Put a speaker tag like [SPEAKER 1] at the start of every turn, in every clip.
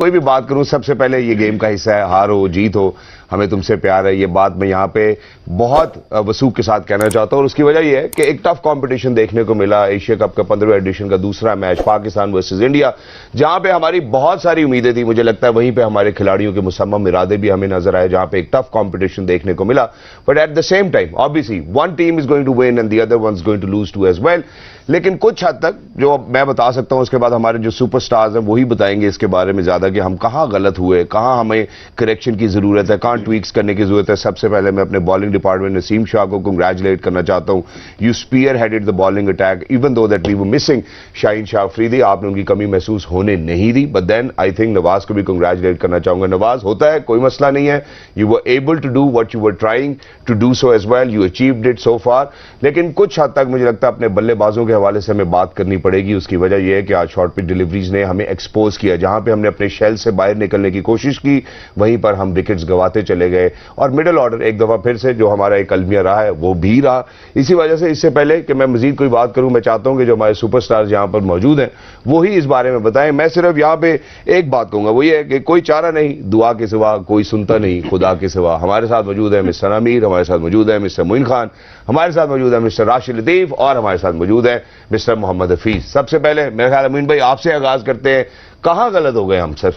[SPEAKER 1] कोई भी बात करूं, सबसे पहले ये गेम का हिस्सा है, हार हो जीत हो, हमें तुमसे प्यार है। ये बात मैं यहाँ पे बहुत वसूख के साथ कहना चाहता हूं और उसकी वजह यह है कि एक टफ कंपटीशन देखने को मिला। एशिया कप का 15वें एडिशन का दूसरा मैच पाकिस्तान वर्सेस इंडिया, जहां पे हमारी बहुत सारी उम्मीदें थी। मुझे लगता है वहीं पे हमारे खिलाड़ियों के मुसम्मम इरादे भी हमें नजर आए, जहां पे एक टफ कंपटीशन देखने को मिला। But at the same time obviously one team is going to win and the other one is going to lose too as well. लेकिन कुछ हद तक जो मैं बता सकता हूं, उसके बाद हमारे जो सुपरस्टार्स हैं वही बताएंगे इसके बारे में ज्यादा कि हम कहां गलत हुए, कहां हमें करेक्शन की जरूरत है, कहां ट्वीक्स करने की जरूरत है। सबसे पहले मैं अपने बॉलिंग डिपार्टमेंट नसीम शाह को कंग्रेचुलेट करना चाहता हूं। You spearheaded the bowling attack even though that we were missing Shaheen Shah Afridi. आपने उनकी कमी महसूस होने नहीं दी। But then I think Nawaz को भी कंग्रेचुलेट करना चाहूंगा। नवाज, होता है, कोई मसला नहीं है। You were able to do what you were trying to do so as well, you achieved it so far. लेकिन कुछ हद तक मुझे लगता है अपने बल्लेबाजों के हवाले से हमें बात करनी पड़ेगी। उसकी वजह यह है कि आज शॉर्ट पिच डिलीवरीज ने हमें एक्सपोज किया। जहां पे हमने अपने शेल से बाहर निकलने की कोशिश की, वहीं पर हम विकेट्स गवाते चले गए। और मिडिल ऑर्डर एक दफा फिर से जो हमारा एक अलमिया रहा है वो भी रहा। इसी वजह से इससे पहले कि मैं मजीद कोई बात करूं, मैं चाहता हूं कि जो हमारे सुपरस्टार्स यहां पर मौजूद हैं वो ही इस बारे में बताएं। मैं सिर्फ यहां पे एक बात कहूंगा, वो ये है कि कोई चारा नहीं, दुआ के सिवा कोई सुनता नहीं, खुदा के सिवा। हमारे साथ मौजूद है मिस्टर आमिर, हमारे साथ मौजूद है मिस्टर मोइन खान, हमारे साथ मौजूद है मिस्टर राशिद लतीफ और हमारे साथ मौजूद है मिस्टर मोहम्मद हफीज। सबसे पहले मेरे ख्याल अमीन भाई आपसे आगाज करते हैं। कहां गलत हो गए हम सर,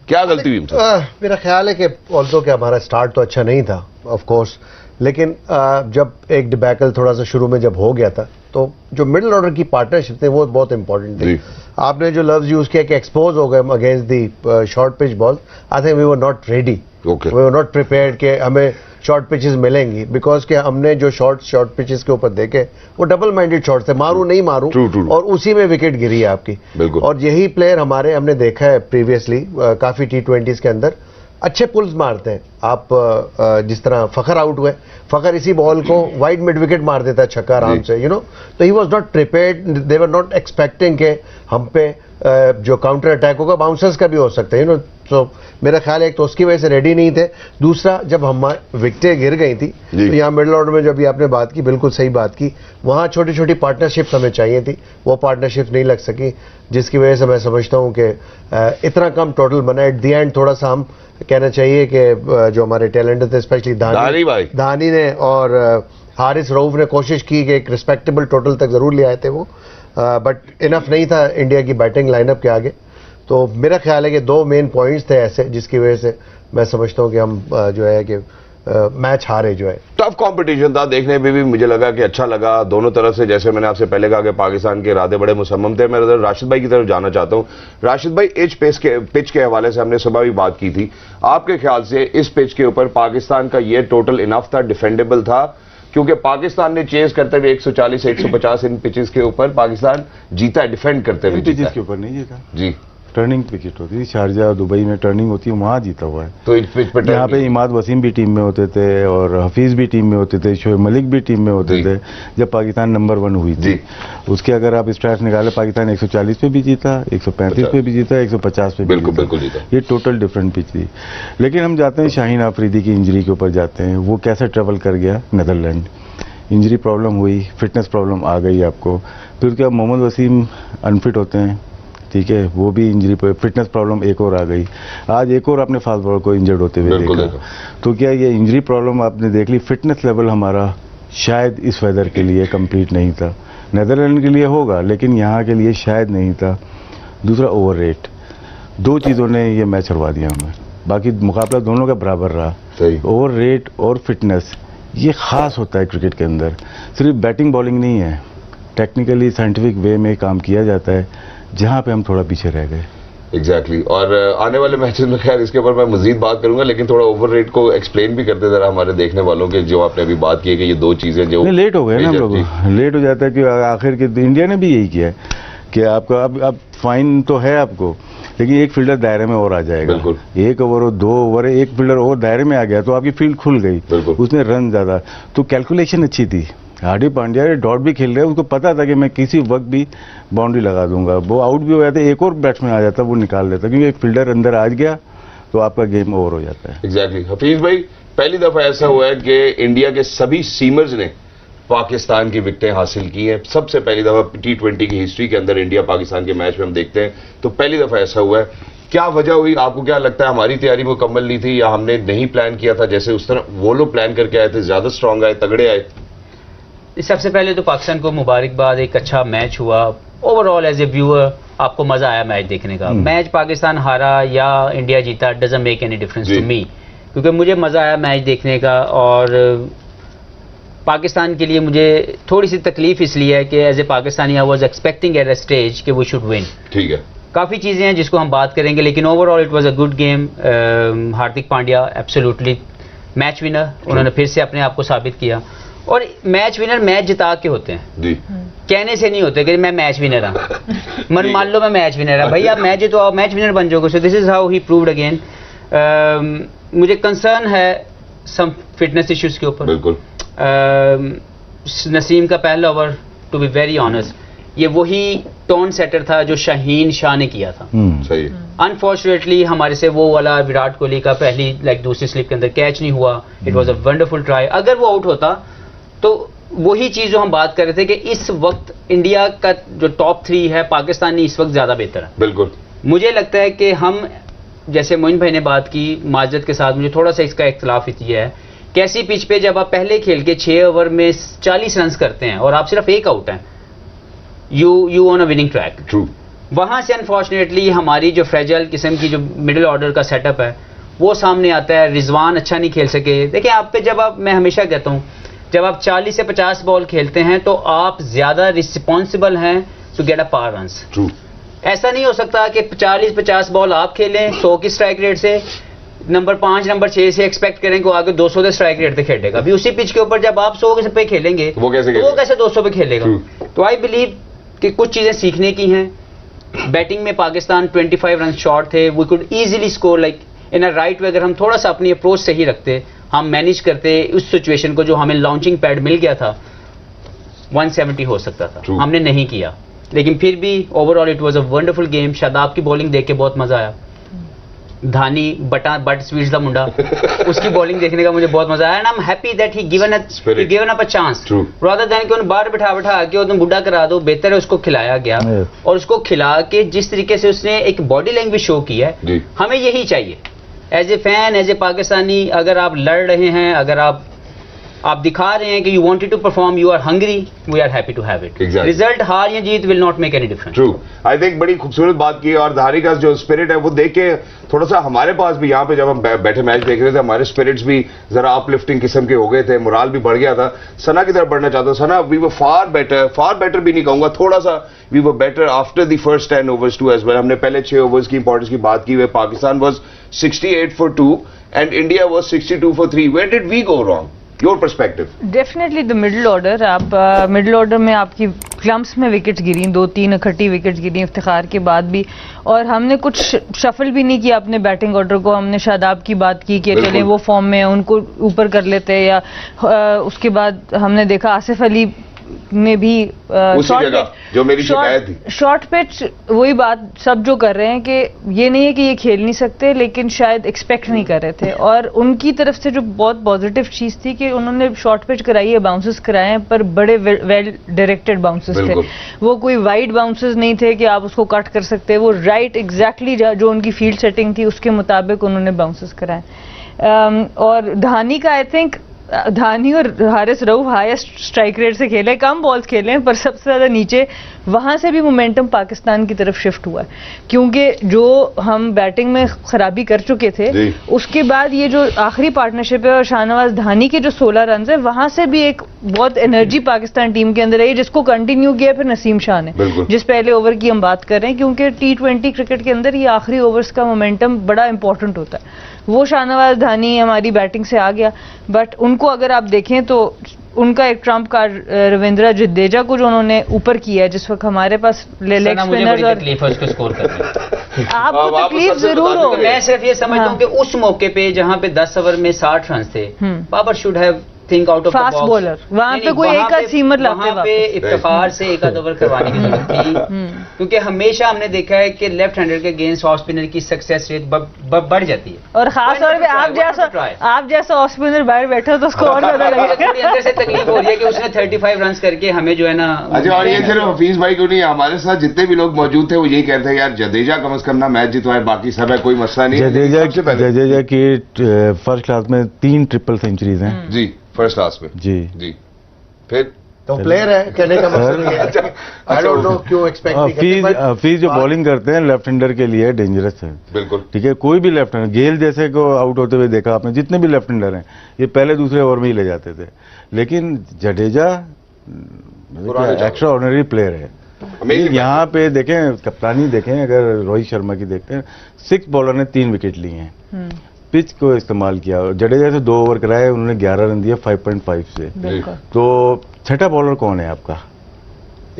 [SPEAKER 1] क्या गलती हुई हमसे?
[SPEAKER 2] मेरा ख्याल है कि ऑल्सो कि हमारा स्टार्ट तो अच्छा नहीं था ऑफ कोर्स, लेकिन जब एक डिबैकल थोड़ा सा शुरू में जब हो गया था तो जो मिडिल ऑर्डर की पार्टनरशिप थी वो बहुत इंपॉर्टेंट थी। आपने जो लफ्ज यूज किया कि एक्सपोज हो गए against the short pitch ball, I think we were not ready, we were not prepared कि हमें शॉर्ट पिचेस मिलेंगी। बिकॉज कि हमने जो शॉर्ट पिचेस के ऊपर देखे वो डबल माइंडेड शॉट थे, मारूं नहीं मारूं, और उसी में विकेट गिरी है आपकी। और यही प्लेयर हमारे हमने देखा है प्रीवियसली काफी T20s के अंदर अच्छे पुल्स मारते हैं। आप जिस तरह फखर आउट हुए, फखर इसी बॉल को वाइड मिड विकेट मार देता है छक्का आराम से, यू नो। तो he was not prepared, they were not expecting के हम पे जो काउंटर अटैक होगा बाउंसर्स का भी हो सकता है, यू नो। तो मेरा ख्याल है एक तो उसकी वजह से रेडी नहीं थे। दूसरा, जब हमारी विकेटें गिर गई थी तो यहाँ मिडिल ऑर्डर में जो भी आपने बात की, बिल्कुल सही बात की, वहाँ छोटी छोटी पार्टनरशिप्स हमें चाहिए थी, वो पार्टनरशिप नहीं लग सकी, जिसकी वजह से मैं समझता हूँ कि इतना कम टोटल बना। एट दी एंड थोड़ा सा हम कहना चाहिए कि जो हमारे टैलेंट थे स्पेशली धानी ने और हारिस रऊफ ने कोशिश की कि एक रिस्पेक्टेबल टोटल तक जरूर ले आए थे वो, बट इनफ नहीं था इंडिया की बैटिंग लाइनअप के आगे। तो मेरा ख्याल है कि दो मेन पॉइंट्स थे ऐसे जिसकी वजह से मैं समझता हूं कि हम जो है कि मैच हारे जो है।
[SPEAKER 1] टफ कंपटीशन था, देखने में भी मुझे लगा कि अच्छा लगा दोनों तरफ से। जैसे मैंने आपसे पहले कहा कि पाकिस्तान के इरादे बड़े मुसम्मम थे। मैं राशिद भाई की तरफ जाना चाहता हूं। राशिद भाई, एज पिच के हवाले से हमने सुबह भी बात की थी। आपके ख्याल से इस पिच के ऊपर पाकिस्तान का ये टोटल इनफ था, डिफेंडेबल था? क्योंकि पाकिस्तान ने चेज करते हुए 140 से 150 इन पिचेस के ऊपर पाकिस्तान जीता, डिफेंड करते हुए
[SPEAKER 3] पिचेस के ऊपर नहीं जीता
[SPEAKER 1] जी।
[SPEAKER 3] टर्निंग विकेट होती थी, शारजा दुबई में टर्निंग होती है, वहां जीता हुआ है।
[SPEAKER 1] तो इस पिच पे
[SPEAKER 3] यहाँ पे इमाद वसीम भी टीम में होते थे और हफीज भी टीम में होते थे, शोएब मलिक भी टीम में होते थे जब पाकिस्तान नंबर 1 हुई थी। उसके अगर आप स्ट्रैट्स निकाले, पाकिस्तान 140 पे भी जीता, 135 पे भी जीता, 150 पे भी जीता। ये टोटल डिफरेंट पिच थी। लेकिन हम जाते हैं शाहीन अफरीदी की इंजरी के ऊपर जाते हैं। वो कैसे ट्रेवल कर गया नीदरलैंड, इंजरी प्रॉब्लम हुई, फिटनेस प्रॉब्लम आ गई आपको। फिर क्या मोहम्मद वसीम अनफिट होते हैं, ठीक है, वो भी इंजरी पर, फिटनेस प्रॉब्लम एक और आ गई। आज एक और आपने फास्ट बॉलर को इंजर्ड होते हुए देखा। तो क्या ये इंजरी प्रॉब्लम आपने देख ली? फिटनेस लेवल हमारा शायद इस वेदर के लिए कंप्लीट नहीं था। नीदरलैंड के लिए होगा लेकिन यहाँ के लिए शायद नहीं था। दूसरा, ओवर रेट। दो चीज़ों ने ये मैच हरवा दिया हमें, बाकी मुकाबला दोनों का बराबर रहा। ओवर रेट और फिटनेस ये खास होता है क्रिकेट के अंदर। सिर्फ बैटिंग बॉलिंग नहीं है, टेक्निकली साइंटिफिक वे में काम किया जाता है, जहां पे हम थोड़ा पीछे रह गए।
[SPEAKER 1] एग्जैक्टली। और आने वाले मैचेस में खैर इसके ऊपर मैं मजीद बात करूंगा, लेकिन थोड़ा ओवर रेट को एक्सप्लेन भी करते जरा हमारे देखने वालों के, जो आपने अभी बात की है कि ये दो चीजें जो
[SPEAKER 3] लेट हो गए ना हम लोग, लेट हो जाता है कि आखिर के इंडिया ने भी यही किया है कि आपका अब फाइन तो है आपको, लेकिन एक फील्डर दायरे में और आ जाएगा। एक ओवर और 2 ओवर, एक फील्डर और दायरे में आ गया तो आपकी फील्ड खुल गई, उसने रन ज्यादा। तो कैलकुलेशन अच्छी थी। हार्दिक पांड्या डॉट भी खेल रहे हैं, उनको पता था कि मैं किसी वक्त भी बाउंड्री लगा दूंगा। वो आउट भी हो जाता, एक और बैट्समैन आ जाता, वो निकाल देता, क्योंकि एक फील्डर अंदर आ गया तो आपका गेम ओवर हो जाता है।
[SPEAKER 1] एग्जैक्टली। हफीज भाई, पहली दफा ऐसा हुआ है कि इंडिया के सभी सीमर्स ने पाकिस्तान की विकेटें हासिल की हैं। सबसे पहली दफा T20 की हिस्ट्री के अंदर इंडिया पाकिस्तान के मैच में हम देखते हैं तो पहली दफा ऐसा हुआ है। क्या वजह हुई? आपको क्या लगता है हमारी तैयारी मुकम्मल नहीं थी या हमने नहीं प्लान किया था जैसे उस तरह वो लोग प्लान करके आए थे, ज्यादा स्ट्रांग आए, तगड़े आए?
[SPEAKER 4] सबसे पहले तो पाकिस्तान को मुबारकबाद, एक अच्छा मैच हुआ। ओवरऑल एज ए व्यूअर आपको मजा आया मैच देखने का। मैच पाकिस्तान हारा या इंडिया जीता doesn't make any difference to me, क्योंकि मुझे मजा आया मैच देखने का। और पाकिस्तान के लिए मुझे थोड़ी सी तकलीफ इसलिए है कि as a Pakistani I was expecting at a stage कि वी शुड विन।
[SPEAKER 1] ठीक है,
[SPEAKER 4] काफ़ी चीज़ें हैं जिसको हम बात करेंगे, लेकिन overall it was a good game. Hardik Pandya absolutely match winner, उन्होंने फिर से अपने आप को साबित किया। और मैच विनर मैच जिता के होते हैं
[SPEAKER 1] जी,
[SPEAKER 4] कहने से नहीं होते कि मैं मैच विनर हूँ। मान लो मैं मैच विनर है, भाई आप मैच जितो, आप मैच विनर बन जाओगे। So this is how he proved again. मुझे कंसर्न है सम फिटनेस इश्यूज के ऊपर।
[SPEAKER 1] बिल्कुल।
[SPEAKER 4] नसीम का पहला over, to be very honest, ये वही टोन सेटर था जो शाहीन शाह ने किया था।
[SPEAKER 1] सही है।
[SPEAKER 4] अनफॉर्चुनेटली हमारे से वो वाला विराट कोहली का पहली दूसरी स्लिप के अंदर कैच नहीं हुआ। It was a wonderful try. अगर वो आउट होता तो वही चीज जो हम बात कर रहे थे कि इस वक्त इंडिया का जो टॉप 3 है, पाकिस्तानी इस वक्त ज्यादा बेहतर है।
[SPEAKER 1] बिल्कुल।
[SPEAKER 4] मुझे लगता है कि हम, जैसे मोइन भाई ने बात की, माजरत के साथ मुझे थोड़ा सा इसका इख्तलाफ ये है, कैसी पिच पे जब आप पहले खेल के 6 ओवर में 40 रन करते हैं और आप सिर्फ एक आउट हैं, you on a winning track.
[SPEAKER 1] True.
[SPEAKER 4] वहां से अनफॉर्चुनेटली हमारी जो फ्रेजाइल किस्म की जो मिडिल ऑर्डर का सेटअप है वो सामने आता है। रिजवान अच्छा नहीं खेल सके। देखिए आप पे जब मैं हमेशा कहता हूं, जब आप 40 से 50 बॉल खेलते हैं तो आप ज्यादा रिस्पॉन्सिबल हैं to get a par run.
[SPEAKER 1] True.
[SPEAKER 4] ऐसा नहीं हो सकता कि 40-50 बॉल आप खेलें 100 की स्ट्राइक रेट से, नंबर 5 नंबर 6 से एक्सपेक्ट करें कि आगे 200 के स्ट्राइक रेट पे खेलेगा। अभी उसी पिच के ऊपर जब आप 100 पे खेलेंगे
[SPEAKER 1] वो कैसे
[SPEAKER 4] 200 पे खेलेगा? तो आई बिलीव कि कुछ चीजें सीखने की हैं। बैटिंग में पाकिस्तान 25 रन शॉर्ट थे। We could easily score like in a right way. अगर हम थोड़ा सा अपनी अप्रोच सही रखते, हम मैनेज करते उस सिचुएशन को, जो हमें लॉन्चिंग पैड मिल गया था, 170 हो सकता था। हमने नहीं किया, लेकिन फिर भी overall it was a wonderful game. Shadab की बॉलिंग देख के बहुत मजा आया। धानी बट स्वीट्स दा मुंडा, उसकी बॉलिंग देखने का मुझे बहुत मजा आया। And I am happy that he given up a chance rather than कि उन्हें बाहर बिठा के उन्हें बुढ़ा करा दो। बेहतर है उसको खिलाया गया, और उसको खिला के जिस तरीके से उसने एक बॉडी लैंग्वेज शो की है, हमें यही चाहिए as a fan, as a Pakistani. अगर आप लड़ रहे हैं, अगर आप दिखा रहे हैं कि you wanted to perform, you are hungry, we are happy to have it. Result हार या जीत will not make any difference.
[SPEAKER 1] True. I think बड़ी खूबसूरत बात की। और धारी का जो स्पिरिट है वो देख के थोड़ा सा हमारे पास भी, यहाँ पे जब हम बैठे मैच देख रहे थे, हमारे स्पिरिट्स भी जरा अपलिफ्टिंग किस्म के हो गए थे, मोराल भी बढ़ गया था। सना की तरफ बढ़ना चाहता हूं। सना, वी वर फार बेटर भी नहीं कहूंगा, थोड़ा सा we were better after the first 10 overs too as well. हमने पहले 6 overs की इंपॉर्टेंस की बात की हुई। Pakistan was 68 for 2 and India was 62 for 3। Where did we go wrong? Your perspective.
[SPEAKER 5] Definitely the middle order. आप मिडिल ऑर्डर में आपकी क्लम्प्स में विकेट्स गिरी, 2-3 इकट्ठी विकेट्स गिरी इफ्तिखार के बाद भी, और हमने कुछ शफल भी नहीं किया अपने बैटिंग ऑर्डर को। हमने शादाब की बात की कि चले वो फॉर्म में, उनको ऊपर कर लेते, या उसके बाद हमने देखा आसिफ अली ने भी
[SPEAKER 1] जो मेरी शिकायत थी,
[SPEAKER 5] शॉर्ट पिच। वही बात सब जो कर रहे हैं कि ये नहीं है कि ये खेल नहीं सकते, लेकिन शायद एक्सपेक्ट नहीं कर रहे थे। और उनकी तरफ से जो बहुत पॉजिटिव चीज थी कि उन्होंने शॉर्ट पिच कराई है, बाउंसेस कराए हैं, पर बड़े वेल डायरेक्टेड बाउंसेस थे। वो कोई वाइड बाउंसेस नहीं थे कि आप उसको कट कर सकते। वो राइट एग्जैक्टली जो उनकी फील्ड सेटिंग थी उसके मुताबिक उन्होंने बाउंसेस कराए। और धानी का आई थिंक धानी और Haris Rauf highest strike rate से खेले, कम बॉल्स खेले, पर सबसे ज्यादा नीचे। वहां से भी मोमेंटम पाकिस्तान की तरफ शिफ्ट हुआ है, क्योंकि जो हम बैटिंग में खराबी कर चुके थे, उसके बाद ये जो आखिरी पार्टनरशिप है और शाहनवाज धानी के जो 16 रन है, वहां से भी एक बहुत एनर्जी पाकिस्तान टीम के अंदर आई, जिसको कंटिन्यू किया फिर नसीम शाह ने, जिस पहले ओवर की हम बात कर रहे हैं। क्योंकि T20 क्रिकेट के अंदर ये आखिरी ओवर्स का मोमेंटम बड़ा इंपॉर्टेंट होता है। वो शाहनवाज धानी हमारी बैटिंग से आ गया, बट उनको अगर आप देखें तो उनका एक ट्रम्प कार्ड रविंद्र जडेजा को जो उन्होंने ऊपर किया है, जिस वक्त हमारे पास लेग स्पिनर्स और
[SPEAKER 4] तकलीफ है उसको स्कोर करने।
[SPEAKER 5] आपको तकलीफ जरूर हो।
[SPEAKER 4] मैं सिर्फ ये समझता हूँ कि उस मौके पे जहाँ पे 10 ओवर में 60 रन थे, Babar should have think out of the
[SPEAKER 5] Fast
[SPEAKER 4] box.
[SPEAKER 5] bowler, वहाँ पे कोई एक आध सीमर लाते
[SPEAKER 4] वहाँ पे
[SPEAKER 5] वापस।
[SPEAKER 4] इफ्तिखार से एक आध ओवर करवाने की जरूरत थी, क्योंकि हमेशा हमने देखा है कि लेफ्ट हैंडर के अगेंस्ट ऑफ स्पिनर की सक्सेस रेट बढ़ जाती है।
[SPEAKER 5] और खास तौर पे आप जैसा ऑफ स्पिनर बाहर बैठे हो तो उसको और ज्यादा
[SPEAKER 4] मुझे
[SPEAKER 5] लगेगा।
[SPEAKER 4] थोड़ी अंदर से तकलीफ हो रही है कि उसने 35 रन करके हमें जो है ना।
[SPEAKER 1] अच्छा, और ये सिर्फ हफीज भाई को नहीं, हमारे साथ जितने भी लोग मौजूद थे वो यही कहते हैं यार जडेजा कम से कम ना मैच जितवाए, बाकी सब है कोई मसला नहीं।
[SPEAKER 3] जडेजा की फर्स्ट क्लास में 3 ट्रिपल सेंचुरीज हैं
[SPEAKER 1] जी, फर्स्ट क्लास में
[SPEAKER 3] जी।
[SPEAKER 1] जी। फिर
[SPEAKER 2] तो प्लेयर है कहने का मतलब ये है। आई डोंट नो क्यों एक्सपेक्ट नहीं करते, but
[SPEAKER 3] हफीज जो बॉलिंग करते हैं लेफ्ट हैंडर के लिए डेंजरस है।
[SPEAKER 1] बिल्कुल
[SPEAKER 3] ठीक है, कोई भी लेफ्ट हैंडर, गेल जैसे को आउट होते हुए देखा आपने, जितने भी लेफ्ट हैंडर हैं ये पहले दूसरे ओवर में ही ले जाते थे, लेकिन जडेजा एक्स्ट्रा ऑर्डिनरी प्लेयर है।
[SPEAKER 1] Amazing
[SPEAKER 3] यहाँ पे देखें, कप्तानी देखें, अगर रोहित शर्मा की देखते हैं, 6 बॉलर ने 3 विकेट लिए हैं, पिच को इस्तेमाल किया। जडेजा से 2 ओवर कराए, उन्होंने 11 रन दिए 5.5 से।
[SPEAKER 5] बिल्कुल।
[SPEAKER 3] तो छठा बॉलर कौन है आपका?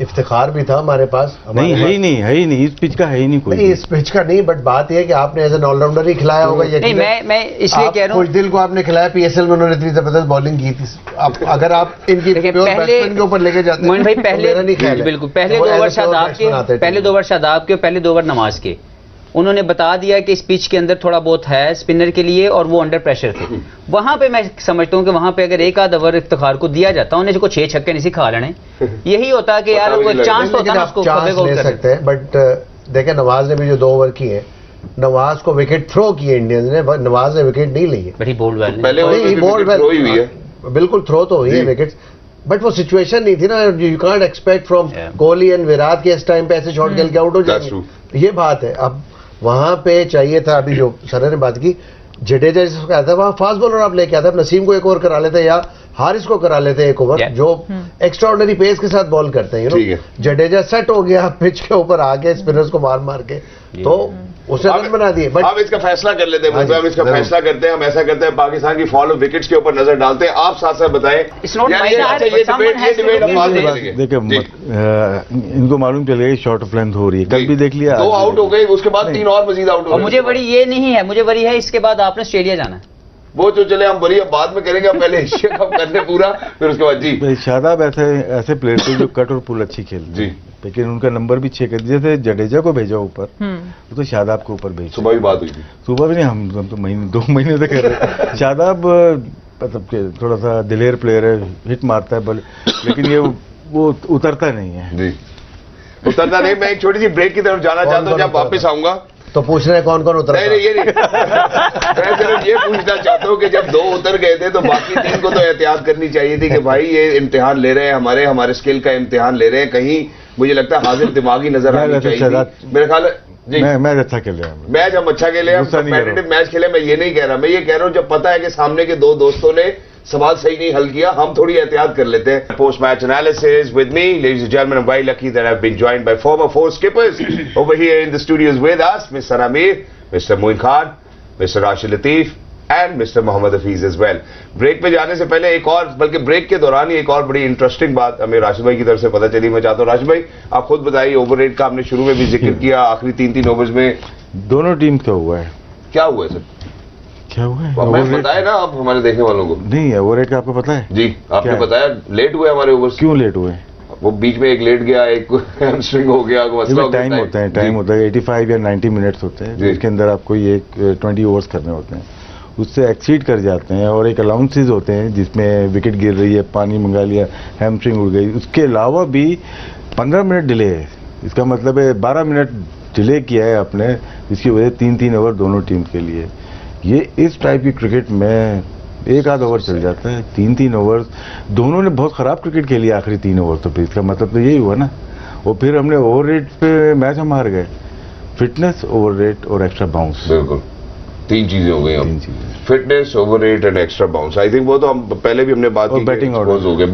[SPEAKER 2] इफ्तिखार भी था हमारे पास।
[SPEAKER 3] नहीं, है ही नहीं, इस पिच का है ही नहीं कोई।
[SPEAKER 2] नहीं, इस पिच का नहीं, बट बात यह है कि आपने एज एन ऑलराउंडर ही खिलाया होगा।
[SPEAKER 4] नहीं, मैं इसलिए कह रहा हूँ,
[SPEAKER 2] कुछ दिल को आपने खिलाया, पीएसएल में उन्होंने इतनी जबरदस्त बॉलिंग की थी। अगर आप इनकी
[SPEAKER 4] देखिए,
[SPEAKER 2] प्योर
[SPEAKER 4] पहले-
[SPEAKER 2] बैट्समैन के ऊपर लेके जाते
[SPEAKER 4] मोइन भाई
[SPEAKER 2] तो
[SPEAKER 4] पहले
[SPEAKER 2] मेरा नहीं ख्याल है।
[SPEAKER 4] बिल्कुल पहले
[SPEAKER 2] वो
[SPEAKER 4] 2
[SPEAKER 2] as a
[SPEAKER 4] over
[SPEAKER 2] pure
[SPEAKER 4] Shadab
[SPEAKER 2] batsman आते
[SPEAKER 4] के,
[SPEAKER 2] हैं
[SPEAKER 4] पहले 2 ओवर शादाब के, पहले 2 ओवर नमाज के, उन्होंने बता दिया कि इस पिच के अंदर थोड़ा बहुत है स्पिनर के लिए, और वो अंडर प्रेशर थे। वहां पे मैं समझता हूँ कि वहां पे अगर एक आध ओवर इफ्तिखार को दिया जाता, उन्हें को 6 छक्के नहीं सिखा लेने, यही होता कि यार वो चांस होता ना उसको
[SPEAKER 2] चांस ले सकते हैं। बट देखें, नवाज ने भी जो 2 ओवर किए, नवाज को विकेट थ्रो किए इंडियंस ने, नवाज ने विकेट नहीं ली है।
[SPEAKER 4] बड़ी बोल्ड वेल
[SPEAKER 1] पहले ओवर में
[SPEAKER 2] बोल्ड
[SPEAKER 1] विकेट थ्रो ही हुई है।
[SPEAKER 2] बिल्कुल थ्रो तो हुई है विकेट्स, बट वो सिचुएशन नहीं थी ना। You can't expect from Kohli and Virat के इस टाइम पे ऐसे शॉट खेल के आउट हो जाएंगे, ये बात है। अब वहां पे चाहिए था, अभी जो सर ने बात की, जडेजा जिसको कहा था वहां फास्ट बॉलर आप लेके आता, नसीम को एक ओवर करा लेते या हारिस को करा लेते एक ओवर, जो एक्स्ट्रा ऑर्डिनरी पेस के साथ बॉल करते हैं।
[SPEAKER 1] ठीक है।
[SPEAKER 2] जडेजा सेट हो गया पिच के ऊपर आके स्पिनर्स को मार मार के, तो उसे रन बना दिए। बट
[SPEAKER 1] अब इसका फैसला कर लेते हैं,
[SPEAKER 2] हाँ जी,
[SPEAKER 1] हम इसका
[SPEAKER 2] जरूर।
[SPEAKER 1] फैसला करते हैं। हम ऐसा करते हैं, पाकिस्तान की फॉलो विकेट्स के ऊपर नजर डालते हैं। आप साथ साथ बताएं।
[SPEAKER 4] It's not
[SPEAKER 1] यार
[SPEAKER 4] my
[SPEAKER 1] ये-
[SPEAKER 4] fault,
[SPEAKER 1] अच्छा, ये
[SPEAKER 4] but someone
[SPEAKER 1] debate
[SPEAKER 4] has to look
[SPEAKER 1] हम बाद में
[SPEAKER 4] into
[SPEAKER 1] करेंगे।
[SPEAKER 3] देखिए,
[SPEAKER 1] जी।
[SPEAKER 3] इनको मालूम चलेगा कि शॉर्ट ऑफ लेंथ हो रही है, कल भी देख लिया।
[SPEAKER 1] 2 आउट हो गए, उसके बाद 3 और मजीद आउट हो
[SPEAKER 4] और
[SPEAKER 1] गए।
[SPEAKER 4] मुझे बड़ी ये नहीं है, मुझे बड़ी है इसके बाद आपने ऑस्ट्रेलिया जाना है।
[SPEAKER 1] वो तो चले हम बड़ी अब बाद में करेंगे, अब पहले एशिया कप करने पूरा, फिर उसके बाद जी।
[SPEAKER 3] शादाब ऐसे प्लेयर थे जो कट और पुल अच्छी खेलते
[SPEAKER 1] जी।
[SPEAKER 3] लेकिन उनका नंबर भी 6 कर दिया। जैसे जडेजा को भेजा ऊपर, वो तो शादाब को ऊपर भेजा।
[SPEAKER 1] सुबह भी बात हुई थी।
[SPEAKER 3] सुबह भी नहीं, हम तो 2 महीने से कर रहे हैं। शादाब मतलब कि थोड़ा सा दिलेर प्लेयर है, हिट मारता है बल, लेकिन ये वो उतरता नहीं है।
[SPEAKER 1] जी, उतरता नहीं। मैं एक छोटी सी ब्रेक की तरफ जाना चाहता हूँ, जब वापस आऊंगा।
[SPEAKER 2] तो पूछ रहे हैं कौन कौन उतरा?
[SPEAKER 1] नहीं, ये नहीं। मैं सिर्फ ये पूछना चाहता हूँ कि जब 2 उतर गए थे तो बाकी 3 को तो एहतियात करनी चाहिए थी कि भाई ये इम्तिहान ले रहे हैं, हमारे स्किल का इम्तिहान ले रहे हैं। कहीं मुझे लगता है हाजिर दिमागी नजर आनी चाहिए थी। मेरे ख्याल है जी,
[SPEAKER 3] मैच अच्छा खेले हम।
[SPEAKER 1] मैच हम अच्छा खेले, हम
[SPEAKER 3] गुस्सा नहीं कर रहा हूं।
[SPEAKER 1] कॉम्पिटिटिव मैच खेले। मैं ये नहीं कह रहा, मैं ये कह रहा हूँ जब पता है कि सामने के 2 दोस्तों ने सवाल सही नहीं हल किया, हम थोड़ी एहतियात कर लेते हैं। Post match analysis with me, ladies and gentleman, I am very lucky that I have been joined by former 4 skippers over here in the studios with us, mister Aamir, mister Moin Khan, mister Rashid Latif and mister Mohammad Hafeez as well. Break पे जाने से पहले एक और, बल्कि break के दौरान ही एक और बड़ी इंटरेस्टिंग बात हमें राशिद भाई की तरफ से पता चली। मैं चाहता हूँ राशिद भाई आप खुद बताइए, ओवर रेट का हमने शुरू में भी जिक्र किया, आखिरी 3-3 ओवर्स में
[SPEAKER 3] दोनों टीम का हुआ है।
[SPEAKER 1] क्या हुआ है सर?
[SPEAKER 3] क्या हुआ है?
[SPEAKER 1] मैं बताया ना आप हमारे देखने वालों को।
[SPEAKER 3] नहीं है ओवर रेट का, आपको पता है?
[SPEAKER 1] जी, आपने
[SPEAKER 3] क्या?
[SPEAKER 1] बताया लेट हुए हमारे ओवर्स।
[SPEAKER 3] क्यों लेट हुए?
[SPEAKER 1] वो बीच में एक लेट गया, एक हैमस्ट्रिंग हो गया, मसला हो गया।
[SPEAKER 3] टाइम होता है, टाइम होता है 85 या 90 मिनट्स होते हैं,
[SPEAKER 1] जी।
[SPEAKER 3] जिसके अंदर आपको ये 20 ओवर्स करने होते हैं, उससे एक्सीड कर जाते हैं। और एक अलाउंसेस होते हैं जिसमें विकेट गिर रही है, पानी मंगा लिया, हैमस्ट्रिंग उड़ गई, उसके अलावा भी 15 मिनट डिले है। इसका मतलब है 12 मिनट डिले किया है आपने, इसकी वजह 3-3 ओवर दोनों टीम के लिए। ये इस टाइप की क्रिकेट में एक आध ओवर चल जाता है, 3-3 ओवर। दोनों ने बहुत खराब क्रिकेट खेली आखिरी 3 ओवर, तो फिर इसका मतलब तो यही हुआ ना। और फिर हमने ओवर रेट पे मैच हम हार गए। फिटनेस, ओवर रेट और एक्स्ट्रा बाउंस,
[SPEAKER 1] बिल्कुल 3 चीजें हो गई।
[SPEAKER 3] 3 चीजें।
[SPEAKER 1] Fitness, over rate and extra bounce. I think वो तो हम पहले भी हमने बात
[SPEAKER 3] और
[SPEAKER 1] की,
[SPEAKER 3] बैटिंग
[SPEAKER 1] expose
[SPEAKER 3] ऑर्डर
[SPEAKER 1] हो गए।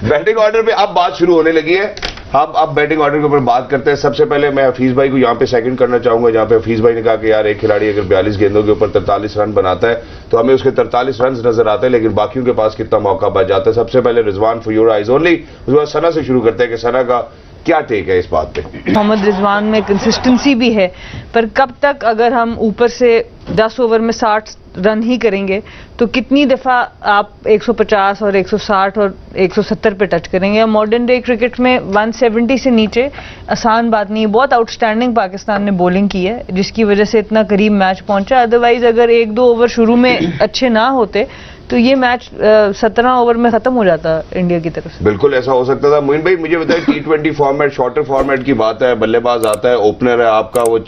[SPEAKER 1] बैटिंग ऑर्डर पे अब बात शुरू होने लगी है। अब बैटिंग ऑर्डर के ऊपर बात करते हैं। सबसे पहले मैं हफीज भाई को यहाँ पे सेकंड करना चाहूंगा, जहाँ पे हफीज भाई ने कहा कि यार एक खिलाड़ी अगर 42 गेंदों के ऊपर 43 रन बनाता है तो हमें उसके 43 रन नजर आते हैं, लेकिन बाकियों के पास कितना मौका बच जाता है। सबसे पहले Rizwan for your eyes only, उसके बाद सना से शुरू करते हैं कि सना का क्या टेक है इस बात पे?
[SPEAKER 5] मोहम्मद रिजवान में कंसिस्टेंसी भी है, पर कब तक अगर हम ऊपर से 10 ओवर में 60 रन ही करेंगे तो कितनी दफा आप 150 और 160 और 170 पे टच करेंगे? मॉडर्न डे क्रिकेट में 170 से नीचे आसान बात नहीं है। बहुत आउटस्टैंडिंग पाकिस्तान ने बॉलिंग की है जिसकी वजह से इतना करीब मैच पहुंचा। अदरवाइज अगर 1-2 ओवर शुरू में अच्छे ना होते तो ये मैच 17 ओवर में खत्म हो जाता इंडिया की तरफ से।
[SPEAKER 1] बिल्कुल ऐसा हो सकता था। मोइन भाई मुझे बताएं, T20 फॉर्मेट, शॉर्टर फॉर्मेट की बात है, बल्लेबाज आता है, ओपनर है आपका, वो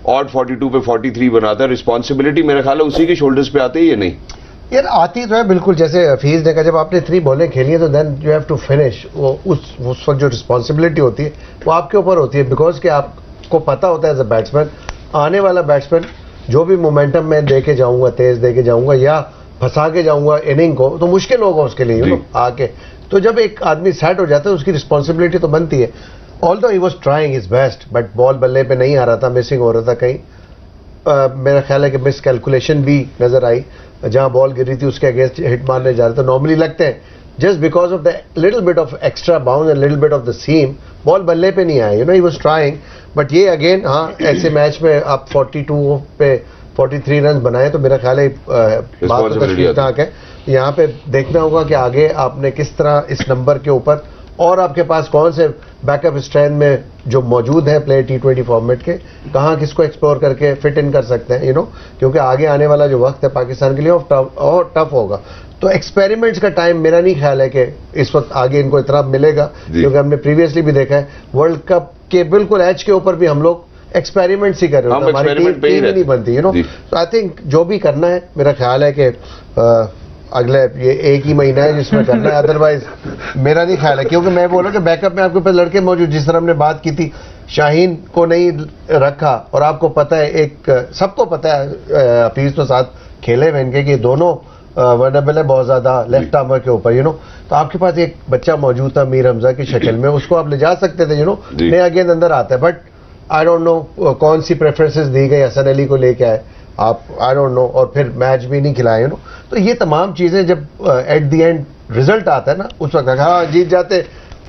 [SPEAKER 1] ऑड 42 पे 43 बनाता है, रिस्पॉन्सिबिलिटी मेरा ख्याल है उसी के शोल्डर्स पे आती है या नहीं?
[SPEAKER 2] यार आती तो है बिल्कुल, जैसे हफीज ने कहा जब आपने 3 बॉलें खेली है तो then you have to finish. वो उस वक्त जो रिस्पॉन्सिबिलिटी होती है वो आपके ऊपर होती है, बिकॉज कि आपको पता होता है एज अ बैट्समैन, आने वाला बैट्समैन जो भी मोमेंटम मैं दे के जाऊंगा, तेज दे के जाऊंगा या फंसा के जाऊंगा इनिंग को, तो मुश्किल होगा उसके लिए आके। तो जब एक आदमी सेट हो जाता है उसकी रिस्पॉन्सिबिलिटी तो बनती है। Although he was trying his best but ball बल्ले पे नहीं आ रहा था, मिसिंग हो रहा था कहीं। मेरा ख्याल है कि मिस कैलकुलेशन भी नजर आई, जहां बॉल गिरी थी उसके अगेंस्ट हिट मारने जा रहे थे। नॉर्मली लगते हैं just because of the little bit of extra bounce and little bit of the seam, ball बल्ले पे नहीं आया, ही वाज ट्राइंग। बट ये अगेन हाँ, ऐसे मैच में आप 42 पे 43 रन बनाए तो मेरा ख्याल है बात तो तशवीशनाक है। यहाँ पे देखना होगा कि आगे आपने किस तरह इस नंबर के ऊपर, और आपके पास कौन से बैकअप स्ट्रेंथ में जो मौजूद है प्लेयर T20 फॉर्मेट के, कहाँ किसको एक्सप्लोर करके फिट इन कर सकते हैं, क्योंकि आगे आने वाला जो वक्त है पाकिस्तान के लिए और टफ होगा। तो एक्सपेरिमेंट्स का टाइम मेरा नहीं ख्याल है कि इस वक्त आगे इनको इतना मिलेगा, क्योंकि हमने प्रीवियसली भी देखा है वर्ल्ड कप के बिल्कुल एज के ऊपर भी हम लोग एक्सपेरिमेंट्स ही कर रहे होते हैं, हमारी टीम नहीं बनती, तो आई थिंक जो भी करना है मेरा ख्याल है कि अगले ये एक ही महीना है जिसमें करना है, अदरवाइज मेरा नहीं ख्याल है। क्योंकि मैं बोल रहा हूँ कि बैकअप में आपके पास लड़के मौजूद, जिस तरह हमने बात की थी, शाहीन को नहीं रखा, और आपको पता है, एक सबको पता है हफीज तो साथ खेले में इनके कि दोनों वर्नेबल है बहुत ज्यादा लेफ्ट आर्मर के ऊपर, तो आपके पास एक बच्चा मौजूद था मीर हमजा की शक्ल में, उसको आप ले जा सकते थे, नया गेंद अंदर आता है। बट आई डोंट नो कौन सी प्रेफरेंसेस दी गई, हसन अली को लेके आए आप, आई डोंट नो, और फिर मैच भी नहीं खिलाए, तो ये तमाम चीजें जब एट द एंड रिजल्ट आता है ना, उस वक्त हाँ जीत जाते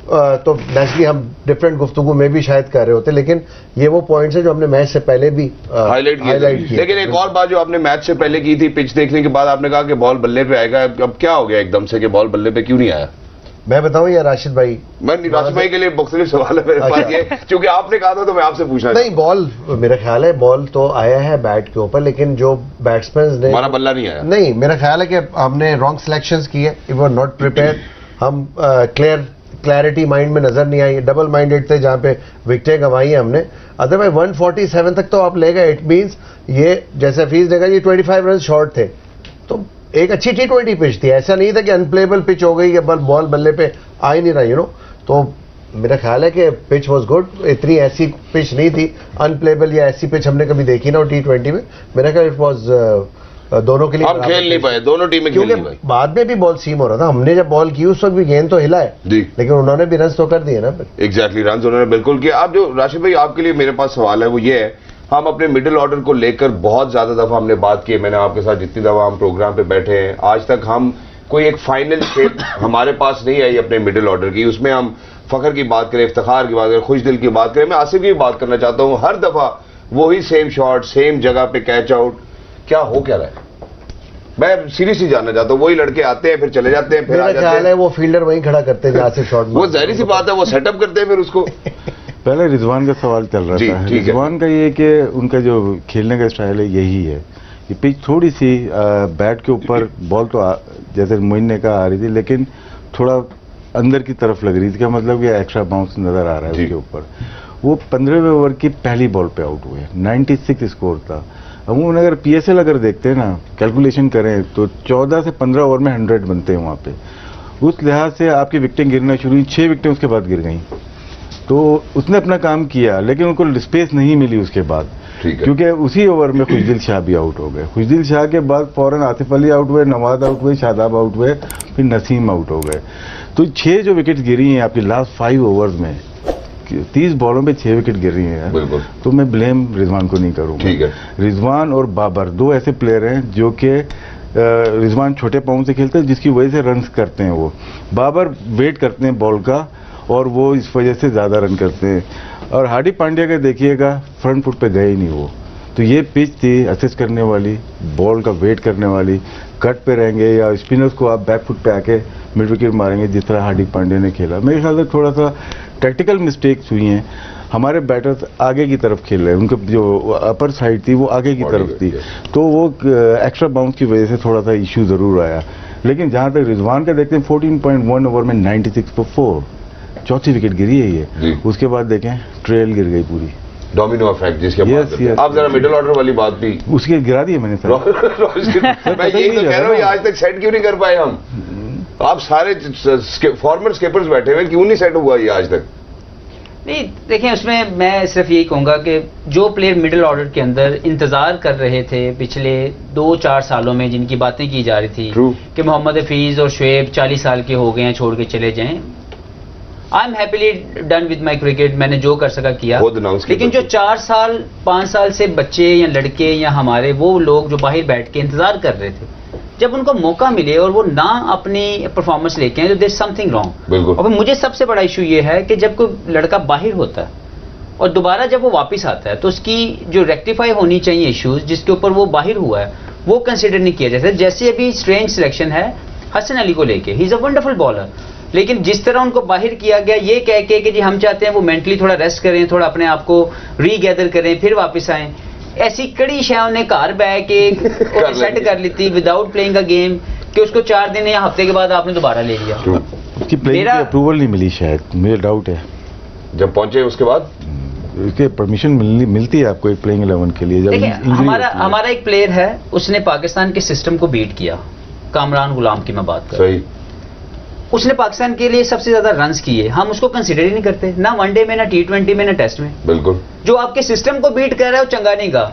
[SPEAKER 2] तो नेचुरली हम डिफरेंट गुफ्तगू में भी शायद कर रहे होते, लेकिन ये वो पॉइंट्स है जो हमने मैच से पहले भी
[SPEAKER 1] हाईलाइट किए। लेकिन एक और बात जो आपने मैच से पहले की थी, पिच देखने के बाद आपने कहा कि बॉल बल्ले पे आएगा, अब क्या हो गया एकदम से कि बॉल बल्ले पे क्यों नहीं आया?
[SPEAKER 2] मैं बताऊं या राशिद भाई?
[SPEAKER 1] मैं राशिद भाई के लिए मुख्तलिफ सवाल है मेरे पास, ये क्योंकि आपने कहा था तो मैं आपसे पूछना
[SPEAKER 2] नहीं, बॉल मेरा ख्याल है बॉल तो आया है बैट के ऊपर, लेकिन जो बैट्समैन ने,
[SPEAKER 1] हमारा बल्ला नहीं आया।
[SPEAKER 2] नहीं, मेरा ख्याल है कि हमने रॉन्ग सिलेक्शंस किए, वी वर नॉट प्रिपेयर्ड, हम क्लैरिटी माइंड में नजर नहीं आई, डबल माइंडेड थे जहां पे विकेटें गंवाई हमने। अदरवाइज 147 तक तो आप ले गए, इट मींस ये जैसे हफीज ने कहा ये 25 रन शॉर्ट थे, तो एक अच्छी T20 पिच थी, ऐसा नहीं था कि अनप्लेबल पिच हो गई कि बॉल बल्ले पे आ ही नहीं रहा, तो मेरा ख्याल है कि पिच वाज गुड। इतनी ऐसी पिच नहीं थी अनप्लेबल या ऐसी पिच हमने कभी देखी ना T20 में। मेरा ख्याल इट वाज दोनों के लिए
[SPEAKER 1] हम खेल नहीं पाए, दोनों टीमें खेल नहीं पाई।
[SPEAKER 2] बाद में भी बॉल सीम हो रहा था, हमने जब बॉल की उस वक्त भी गेंद तो हिला है, लेकिन उन्होंने भी रन तो कर दिए ना।
[SPEAKER 1] एग्जैक्टली, रन उन्होंने बिल्कुल किया। अब जो राशिद भाई आपके लिए मेरे पास सवाल है वो ये है, हम अपने मिडिल ऑर्डर को लेकर बहुत ज्यादा दफा हमने बात की है, मैंने आपके साथ जितनी दफा हम प्रोग्राम पे बैठे हैं आज तक हम कोई एक फाइनल शेप हमारे पास नहीं आई अपने मिडिल ऑर्डर की। उसमें हम फखर की बात करें, इफ्तिखार की बात करें, खुशदिल की बात करें, मैं आसिफ की बात करना चाहता हूं, हर दफा वही सेम शॉट, सेम जगह पे कैच आउट, क्या हो क्या रहा है? मैं सीरियसली जानना चाहता हूं। वही लड़के आते हैं फिर चले जाते हैं, फिर आ जाते हैं,
[SPEAKER 2] वो फील्डर वहीं खड़ा करते हैं जहां से शॉट,
[SPEAKER 1] वो जाहिर सी बात है वो सेटअप करते हैं फिर उसको।
[SPEAKER 3] पहले रिजवान का सवाल चल रहा था, रिजवान का ये कि उनका जो खेलने का स्टाइल है यही है, ये पिच थोड़ी सी बैट के ऊपर बॉल तो जैसे मोइन ने कहा आ रही थी, लेकिन थोड़ा अंदर की तरफ लग रही थी, क्या मतलब कि एक्स्ट्रा बाउंस नजर आ रहा है उसके ऊपर। वो 15वें ओवर की पहली बॉल पे आउट हुए, 96 स्कोर था। अमूमन अगर PSL अगर देखते हैं ना, कैलकुलेशन करें तो 14 से 15 ओवर में 100 बनते हैं वहां पे। उस लिहाज से आपकी विकेटें गिरना शुरू हुई, 6 विकेटें उसके बाद गिर गई, तो उसने अपना काम किया, लेकिन उनको स्पेस नहीं मिली उसके बाद, क्योंकि उसी ओवर में खुशदिल शाह भी आउट हो गए। खुशदिल शाह के बाद फौरन आतिफ अली आउट हुए, नवाज आउट हुए, शादाब आउट हुए, फिर नसीम आउट हो गए। तो 6 जो विकेट गिरी हैं आपकी लास्ट 5 ओवर्स में, 30 बॉलों में 6 विकेट गिर रही हैं, तो मैं ब्लेम रिजवान को नहीं करूंगा। रिजवान और बाबर दो ऐसे प्लेयर हैं जो कि रिजवान छोटे पाँव से खेलते हैं, जिसकी वजह से रन करते हैं, वो बाबर वेट करते हैं बॉल का और वो इस वजह से ज्यादा रन करते हैं। और हार्दिक पांड्या का देखिएगा, फ्रंट फुट पे गए ही नहीं वो, तो ये पिच थी असिस्ट करने वाली, बॉल का वेट करने वाली, कट पे रहेंगे या स्पिनर्स को आप बैक फुट पे आके मिड विकेट मारेंगे जिस तरह हार्दिक पांड्या ने खेला। मेरे ख्याल से थोड़ा सा टैक्टिकल मिस्टेक्स हुई हैं। हमारे बैटर्स आगे की तरफ खेल रहे हैं, उनके जो अपर साइड थी वो आगे की तरफ थी, तो वो एक्स्ट्रा बाउंस की वजह से थोड़ा सा इश्यू जरूर आया। लेकिन जहां तक रिजवान का देखते हैं 14.1 ओवर में 96 for 4, चौथी विकेट गिरी है ये। उसके बाद देखें ट्रेल गिर गई पूरी,
[SPEAKER 1] डोमिनो इफेक्ट जिसके
[SPEAKER 3] Yes,
[SPEAKER 1] बाद
[SPEAKER 3] yes.
[SPEAKER 1] आप जरा मिडिल ऑर्डर वाली बात भी
[SPEAKER 3] उसकी गिरा दी है मैंने सर।
[SPEAKER 1] मैं यही तो कह रहा हूँ, ये आज तक सेट क्यों नहीं कर पाए हम? आप सारे फॉर्मर स्किपर्स बैठे हुए, क्यों नहीं सेट हुआ ये आज तक?
[SPEAKER 4] नहीं देखिए, उसमें मैं सिर्फ यही कहूंगा कि जो प्लेयर मिडिल ऑर्डर के अंदर इंतजार कर रहे थे पिछले 2-4 सालों में, जिनकी बातें की जा रही थी
[SPEAKER 1] True.
[SPEAKER 4] कि मोहम्मद हफीज और शुएब 40 साल के हो गए हैं, छोड़ के चले जाएं, I am happily done with my cricket, मैंने जो कर सका किया।
[SPEAKER 1] खुद announce किया
[SPEAKER 4] लेकिन जो 4 साल 5 साल से बच्चे या लड़के या हमारे वो लोग जो बाहर बैठ के इंतजार कर रहे थे, जब उनको मौका मिले और वो ना अपनी परफॉर्मेंस लेके आए, तो देयर समथिंग रॉन्ग।
[SPEAKER 1] बिल्कुल।
[SPEAKER 4] और मुझे सबसे बड़ा इशू ये है कि जब कोई लड़का बाहर होता है और दोबारा जब वो वापस आता है, तो उसकी जो रेक्टिफाई होनी चाहिए इश्यूज जिसके ऊपर वो बाहर हुआ है, वो कंसिडर नहीं किया जाता। जैसे अभी स्ट्रेंज सिलेक्शन है हसन अली को लेके, he is a wonderful bowler, लेकिन जिस तरह उनको बाहर किया गया ये कह के कि जी हम चाहते हैं वो मेंटली थोड़ा रेस्ट करें, थोड़ा अपने आप को रीगैदर करें, फिर वापस आएं, ऐसी कड़ी शय उन्हें घर बैठ के सेट कर ली थी विदाउट प्लेइंग अ गेम, कि उसको 4 दिन या हफ्ते के बाद आपने दोबारा ले लिया।
[SPEAKER 3] उसकी प्लेइंग की
[SPEAKER 4] मेरा-
[SPEAKER 3] अप्रूवल नहीं मिली शायद, मुझे डाउट है।
[SPEAKER 1] जब पहुंचे उसके बाद
[SPEAKER 3] उसके परमिशन मिलती है आपको एक प्लेइंग 11 के लिए जब
[SPEAKER 4] देखिए,
[SPEAKER 3] इंजरी
[SPEAKER 4] हमारा एक प्लेयर है, उसने पाकिस्तान के सिस्टम को बीट किया, कामरान गुलाम की मैं बात कर रहा हूं।
[SPEAKER 1] सही,
[SPEAKER 4] उसने पाकिस्तान के लिए सबसे ज्यादा रन्स किए, हम उसको कंसिडर ही नहीं करते, ना वनडे में, ना T20 में, ना टेस्ट में।
[SPEAKER 1] बिल्कुल।
[SPEAKER 4] जो आपके सिस्टम को बीट कर रहा है वो चंगा नहीं गा,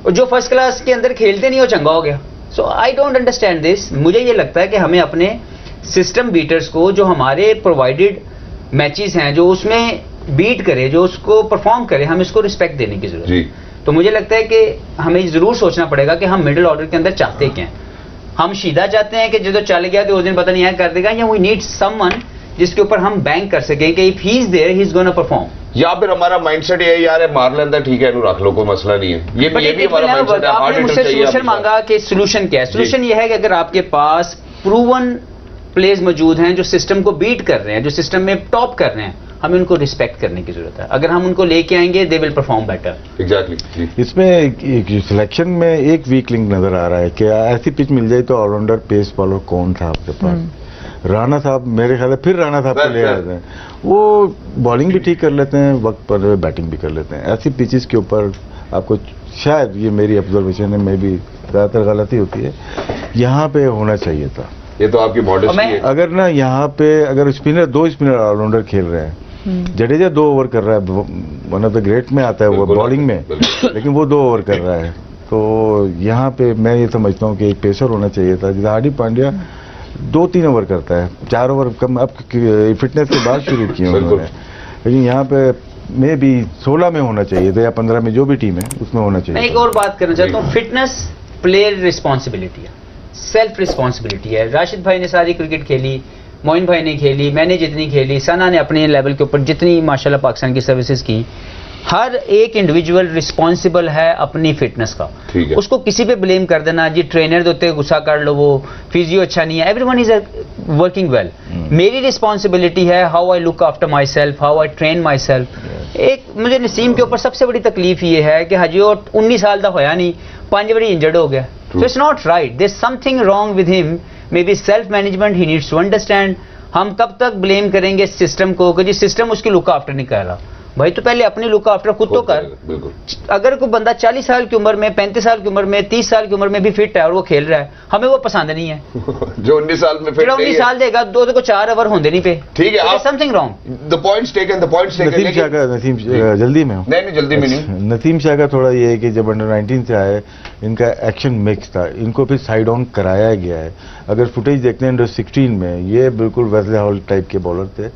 [SPEAKER 4] और जो फर्स्ट क्लास के अंदर खेलते नहीं वो चंगा हो गया। सो आई डोंट अंडरस्टैंड दिस। मुझे ये लगता है कि हमें अपने सिस्टम बीटर्स को, जो हमारे प्रोवाइडेड मैचेस हैं, जो उसमें बीट करे, जो उसको परफॉर्म करे, हम इसको रिस्पेक्ट देने की जरूरत है।
[SPEAKER 1] जी।
[SPEAKER 4] तो मुझे लगता है कि हमें जरूर सोचना पड़ेगा कि हम मिडिल ऑर्डर के अंदर चाहते क्या हैं। हम शीदा चाहते हैं कि जो चल गया तो उस दिन पता नहीं है कर देगा, या वी नीड समवन जिसके ऊपर हम बैंक कर सकें कि if he is there he is gonna perform.
[SPEAKER 1] या फिर हमारा माइंडसेट ये है, यार ये मार लेता है, ठीक है, रख लो, कोई मसला नहीं है। ये भी हमारा माइंडसेट है। हार्ड
[SPEAKER 4] आपने मुझसे सोल्यूशन मांगा कि सोल्यूशन क्या है। सोल्यूशन ये है कि अगर आपके पास प्रूवन प्लेयर्स मौजूद हैं जो सिस्टम को बीट कर रहे हैं, जो सिस्टम में टॉप कर रहे हैं, हमें उनको रिस्पेक्ट करने की जरूरत है। अगर हम उनको लेके आएंगे they will perform better.
[SPEAKER 1] Exactly.
[SPEAKER 3] इसमें एक सिलेक्शन में एक वीक लिंक नजर आ रहा है कि ऐसी पिच मिल जाए तो ऑलराउंडर पेस बॉलर कौन था आपके पास? राणा साहब, मेरे ख्याल है फिर राणा साहब को ले आते हैं, वो बॉलिंग भी ठीक कर लेते हैं, वक्त पर बैटिंग भी कर लेते हैं। ऐसी पिचेस के ऊपर आपको, शायद ये मेरी ऑब्जर्वेशन है, मे भी ज्यादातर गलती होती है, यहाँ पे होना चाहिए था।
[SPEAKER 1] ये तो आपकी मॉडर्निटी है।
[SPEAKER 3] अगर ना यहाँ पे अगर स्पिनर, 2 स्पिनर ऑलराउंडर खेल रहे हैं, जडेजा 2 ओवर कर रहा है, वन ऑफ द ग्रेट में आता है वो बॉलिंग में, लेकिन वो 2 ओवर कर रहा है, तो यहाँ पे मैं ये समझता हूँ कि एक पेसर होना चाहिए था। जैसे हार्दिक पांड्या 2-3 ओवर करता है, 4 ओवर कम अब फिटनेस के बाद शुरू किए उन्होंने, लेकिन यहाँ पे मे भी 16 में होना चाहिए था या 15 में, जो भी टीम है उसमें होना
[SPEAKER 4] मैं
[SPEAKER 3] चाहिए
[SPEAKER 4] एक और बात करना चाहता हूँ, फिटनेस प्लेयर रिस्पॉन्सिबिलिटी है, सेल्फ रिस्पॉन्सिबिलिटी है। राशिद भाई ने सारी क्रिकेट खेली, मोइन भाई ने खेली, मैंने जितनी खेली, सना ने अपने लेवल के ऊपर जितनी माशाल्लाह पाकिस्तान की सर्विसेज की, हर एक इंडिविजुअल रिस्पॉन्सिबल है अपनी फिटनेस का।
[SPEAKER 1] ठीक है।
[SPEAKER 4] उसको किसी पे ब्लेम कर देना, जी ट्रेनर दे उत्ते गुस्सा कर लो, वो फिजियो अच्छा नहीं है, एवरीवन इज वर्किंग वेल। मेरी रिस्पॉन्सिबिलिटी है how I look after my self, how I train my self. एक मुझे नसीम के ऊपर सबसे बड़ी तकलीफ ये है कि हजी वो 19 साल का होया नहीं, 5 बारी इंजर्ड हो गया। So it's not right, there is something wrong with him, maybe self management, he needs to understand. हम कब तक ब्लेम करेंगे सिस्टम को कि जी सिस्टम उसकी लुक आफ्टर नहीं कर रहा? भाई तो पहले अपनी लुक आफ्टर खुद तो कर।
[SPEAKER 1] बिल्कुल।
[SPEAKER 4] अगर कोई बंदा 40 साल की उम्र में, 35 साल की उम्र में, 30 साल की उम्र में भी फिट है और वो खेल रहा है, हमें वो पसंद नहीं है।
[SPEAKER 1] जो 19 साल में फिट
[SPEAKER 4] फिर 19 साल देगा, 2 को 4 ओवर होंगे नहीं पे।
[SPEAKER 1] ठीक है, आप
[SPEAKER 4] something wrong.
[SPEAKER 1] The points taken, the points taken.
[SPEAKER 3] Naseem Shah का, नसीम जल्दी में हूँ।
[SPEAKER 1] नहीं जल्दी में नहीं।
[SPEAKER 3] नसीम शाह का थोड़ा ये है कि जब अंडर 19 से आए, इनका एक्शन मिक्स था, इनको फिर साइड ऑन कराया गया है। अगर फुटेज देखते हैं अंडर 16 में, ये बिल्कुल वेस्ले हॉल टाइप के बॉलर थे,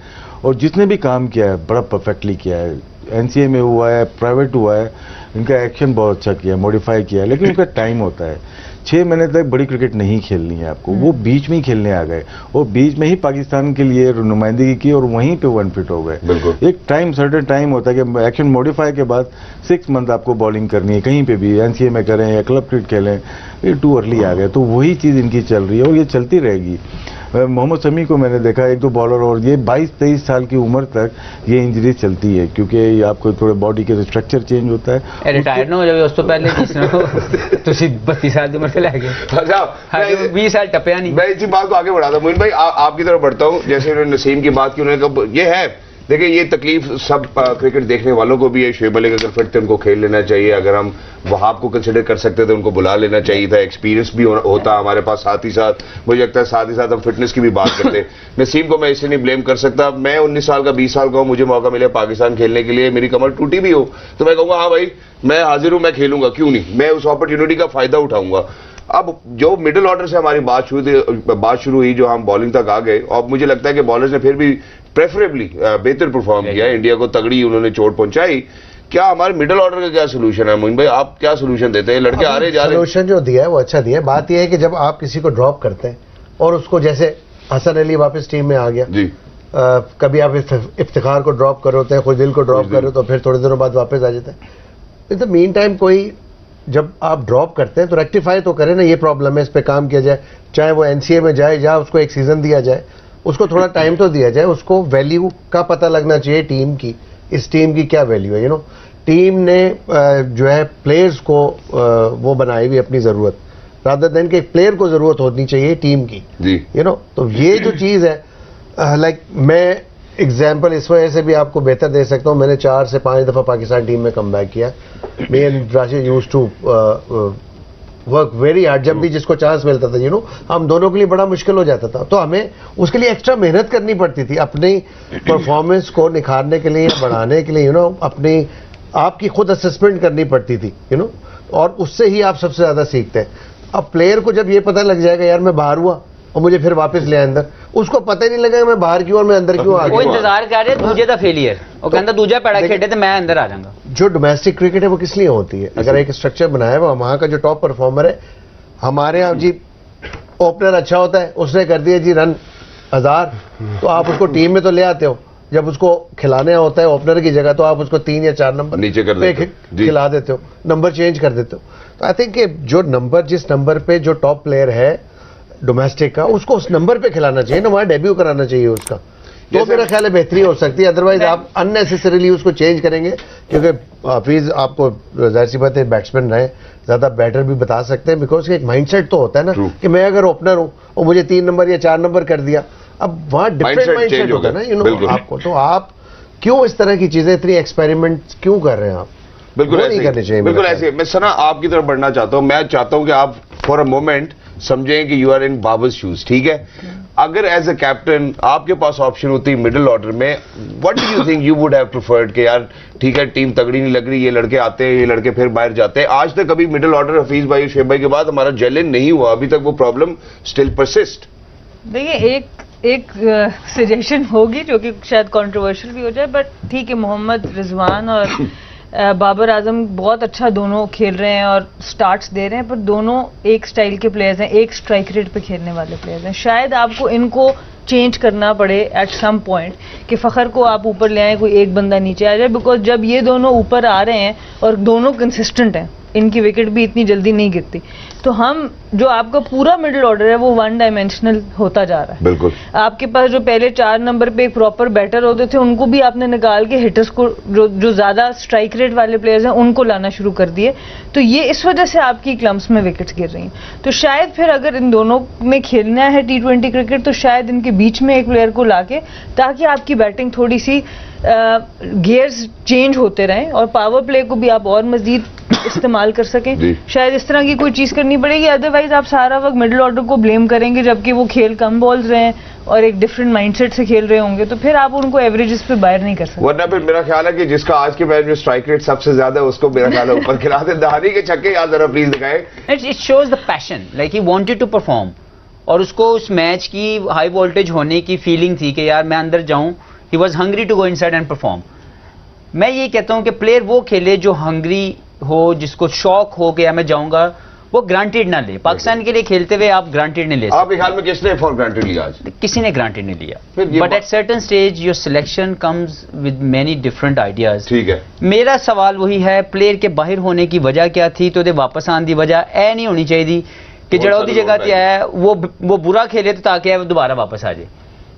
[SPEAKER 3] और जिसने भी काम किया है बड़ा परफेक्टली किया है। एनसीए में हुआ है, प्राइवेट हुआ है, इनका एक्शन बहुत अच्छा किया, मॉडिफाई किया, लेकिन उनका टाइम होता है। 6 महीने तक बड़ी क्रिकेट नहीं खेलनी है आपको, वो बीच में ही खेलने आ गए, वो बीच में ही पाकिस्तान के लिए नुमाइंदगी की और वहीं पे 1 फिट हो गए।
[SPEAKER 1] बिल्कुल।
[SPEAKER 3] एक टाइम, सर्टेन टाइम होता है कि एक्शन मॉडिफाई के बाद 6 मंथ आपको बॉलिंग करनी है, कहीं पे भी एनसीए में करें या क्लब क्रिकेट खेलें, ये टू अर्ली आ गए। तो वही चीज़ इनकी चल रही है और ये चलती रहेगी। मोहम्मद शमी को मैंने देखा, 1-2 बॉलर, और ये 22-23 साल की उम्र तक ये इंजरी चलती है, क्योंकि आपको थोड़े बॉडी के स्ट्रक्चर चेंज होता है।
[SPEAKER 4] रिटायर ना हो जाए उस तो पहले तुसी 32 साल की उम्र से लगे
[SPEAKER 1] अच्छा,
[SPEAKER 4] 20 साल टपया नहीं।
[SPEAKER 1] मैं इसी बात को आगे बढ़ाता हूँ। मोइन भाई, आपकी तरफ बढ़ता हूँ। जैसे उन्होंने नसीम की बात की, उन्होंने कहा ये है, देखिए ये तकलीफ सब क्रिकेट देखने वालों को भी है। शोएब मलिक अगर फिट थे उनको खेल लेना चाहिए, अगर हम वहाब को कंसिडर कर सकते थे उनको बुला लेना चाहिए था, एक्सपीरियंस भी होता हमारे पास। साथ ही साथ मुझे लगता है साथ ही साथ हम फिटनेस की भी बात करते। नसीम को मैं इसलिए नहीं ब्लेम कर सकता, मैं 19 साल का 20 साल का हूँ, मुझे मौका मिले पाकिस्तान खेलने के लिए, मेरी कमर टूटी भी हो तो मैं कहूँगा हाँ भाई मैं हाजिर हूँ, मैं खेलूंगा, क्यों नहीं, मैं उस अपॉर्चुनिटी का फायदा उठाऊंगा। अब जो मिडिल ऑर्डर से हमारी बात शुरू हुई, जो हम बॉलिंग तक आ गए, और मुझे लगता है कि बॉलर्स ने फिर भी प्रेफरेबली बेहतर परफॉर्म किया। इंडिया को तगड़ी उन्होंने चोट पहुंचाई। क्या हमारे मिडिल ऑर्डर का क्या सोल्यूशन है मोइन भाई, आप क्या सोल्यूशन देते हैं? लड़के आ रहे जा रहे,
[SPEAKER 2] सोल्यूशन जो दिया है वो अच्छा दिया है। बात यह है कि जब आप किसी को ड्रॉप करते हैं और उसको, जैसे हसन अली वापस टीम में आ गया
[SPEAKER 1] जी,
[SPEAKER 2] कभी आप इफ्तिखार को ड्रॉप कर होते हैं, कोई दिल को ड्रॉप कर हो, तो फिर थोड़े दिनों बाद वापस आ जाते हैं। इन द मीन टाइम कोई जब आप ड्रॉप करते हैं तो रेक्टिफाई तो करें ना, ये प्रॉब्लम है, इस पे काम किया जाए। चाहे वो एनसीए में जाए या उसको एक सीजन दिया जाए, उसको थोड़ा टाइम तो दिया जाए, उसको वैल्यू का पता लगना चाहिए टीम की, इस टीम की क्या वैल्यू है। टीम ने जो है प्लेयर्स को वो बनाई हुई अपनी जरूरत, रादर देन कि एक प्लेयर को जरूरत होनी चाहिए टीम की
[SPEAKER 1] जी।
[SPEAKER 2] तो ये जो चीज है, लाइक मैं एग्जाम्पल इस वजह से भी आपको बेहतर दे सकता हूँ, मैंने 4 से 5 दफा पाकिस्तान टीम में कम बैक किया। Me and Rashid used to work very hard, जब भी जिसको चांस मिलता था हम दोनों के लिए बड़ा मुश्किल हो जाता था, तो हमें उसके लिए एक्स्ट्रा मेहनत करनी पड़ती थी अपनी परफॉर्मेंस को निखारने के लिए, बढ़ाने के लिए अपनी आपकी खुद असेसमेंट करनी पड़ती थी और उससे ही आप सबसे ज्यादा सीखते हैं। अब प्लेयर को जब ये पता लग जाएगा यार मैं बाहर हुआ और मुझे फिर वापस ले अंदर, उसको पता ही नहीं लगेगा मैं बाहर क्यों और मैं अंदर क्यों आ गया।
[SPEAKER 4] वो इंतजार कर रहे दूजे का फेलियर, वो कहता दूजा पैड़ा खेले तो मैं अंदर आ जाऊंगा।
[SPEAKER 2] जो डोमेस्टिक क्रिकेट है वो किस लिए होती है? अगर एक स्ट्रक्चर बनाया हुआ, वहां का जो टॉप परफॉर्मर है, हमारे यहाँ जी ओपनर अच्छा होता है, उसने कर दिया जी रन 1000, तो आप उसको टीम में तो ले आते हो, जब उसको खिलाने होता है ओपनर की जगह तो आप उसको 3 या 4 नंबर
[SPEAKER 1] नीचे कर देते हो,
[SPEAKER 2] खिला देते हो, नंबर चेंज कर देते हो। तो आई थिंक जो नंबर, जिस नंबर पे जो टॉप प्लेयर है डोमेस्टिक का, उसको उस नंबर पे खिलाना चाहिए ना, वहां डेब्यू कराना चाहिए उसका, तो मेरा ख्याल है बेहतरी हो सकती है। अदरवाइज आप अननेसेसरीली उसको चेंज करेंगे, क्योंकि हाफिज आपको जाहिर सी बात है बैट्समैन रहे, ज्यादा बैटर भी बता सकते हैं, बिकॉज एक माइंडसेट तो होता है ना कि मैं अगर ओपनर हूं और मुझे 3 नंबर या 4 नंबर कर दिया, अब वहां डिफरेंट माइंडसेट होगा ना आपको, तो आप क्यों इस तरह की चीजें, इतनी एक्सपेरिमेंट क्यों कर रहे हैं आप?
[SPEAKER 1] बिल्कुल
[SPEAKER 2] नहीं करने चाहिए।
[SPEAKER 1] बिल्कुल ऐसे। मैं सना आपकी तरफ बढ़ना चाहता हूं। मैं चाहता हूं कि आप फॉर अ मोमेंट समझें कि you are in Babar's shoes, ठीक है? अगर एज अ कैप्टन आपके पास ऑप्शन होती मिडिल ऑर्डर में, what do you think you would have preferred कि यार ठीक है टीम तगड़ी नहीं लग रही, ये लड़के आते हैं, ये लड़के फिर बाहर जाते हैं। आज तक कभी मिडिल ऑर्डर हफीज भाई, शोएब भाई के बाद हमारा जेल नहीं हुआ, अभी तक वो प्रॉब्लम स्टिल परसिस्ट।
[SPEAKER 5] देखिए एक सजेशन होगी जो कि शायद कंट्रोवर्शियल भी हो जाए, बट ठीक है, मोहम्मद रिजवान और बाबर आजम बहुत अच्छा दोनों खेल रहे हैं और स्टार्ट्स दे रहे हैं, पर दोनों एक स्टाइल के प्लेयर्स हैं, एक स्ट्राइक रेट पे खेलने वाले प्लेयर्स हैं। शायद आपको इनको चेंज करना पड़े एट सम पॉइंट, कि फखर को आप ऊपर ले आए, कोई एक बंदा नीचे आ जाए, बिकॉज जब ये दोनों ऊपर आ रहे हैं और दोनों कंसिस्टेंट हैं, इनकी विकेट भी इतनी जल्दी नहीं गिरती, तो हम जो आपका पूरा मिडिल ऑर्डर है वो 1 डायमेंशनल होता जा रहा है।
[SPEAKER 1] बिल्कुल।
[SPEAKER 5] आपके पास जो पहले 4 नंबर पे एक प्रॉपर बैटर होते थे, उनको भी आपने निकाल के हिटर्स को, जो ज्यादा स्ट्राइक रेट वाले प्लेयर्स हैं, उनको लाना शुरू कर दिए, तो ये इस वजह से आपकी क्लम्स में विकेट्स गिर रही हैं। तो शायद फिर अगर इन दोनों में खेलना है T20 क्रिकेट, तो शायद इनके बीच में एक प्लेयर को लाके, ताकि आपकी बैटिंग थोड़ी सी गियर्स चेंज होते रहें और पावर प्ले को भी आप और मजीद इस्तेमाल कर सकें। शायद इस तरह की कोई चीज करनी पड़ेगी, अदरवाइज आप सारा वक्त मिडिल ऑर्डर को ब्लेम करेंगे, जबकि वो खेल कम बॉल्स रहे हैं और एक डिफरेंट माइंडसेट से खेल रहे होंगे, तो फिर आप उनको एवरेजेस पे बाहर नहीं कर सकते।
[SPEAKER 1] वरना फिर मेरा ख्याल है कि जिसका आज के मैच में स्ट्राइक रेट सबसे ज्यादा है, उसको मेरा ख्याल है ऊपर खिला दे। दहानी के छक्के याद जरा प्लीज दिखाएं।
[SPEAKER 4] It shows the passion, like he wanted to perform, और उसको उस मैच की हाई वोल्टेज होने की फीलिंग थी कि यार मैं अंदर जाऊं। He was hungry to go inside and perform. मैं ये कहता हूं कि प्लेयर वो खेले जो हंग्री हो, जिसको शौक हो कि मैं जाऊंगा, वो ग्रांटेड ना ले। पाकिस्तान के लिए खेलते हुए आप ग्रांटेड नहीं ले सकते।
[SPEAKER 1] आपके ख्याल में किसने फॉर ग्रांटेड लिया आज?
[SPEAKER 4] किसी ने ग्रांटेड नहीं लिया,
[SPEAKER 1] फिर ये
[SPEAKER 4] but at certain stage your selection comes with many different ideas.
[SPEAKER 1] ठीक है,
[SPEAKER 4] मेरा सवाल वही है, प्लेयर के बाहर होने की वजह क्या थी? तो दे वापस आने की वजह ऐ नहीं होनी चाहिए कि जड़ा दी जगह ते आया वो बुरा खेले तो ताकि वो दोबारा वापस आ जाए।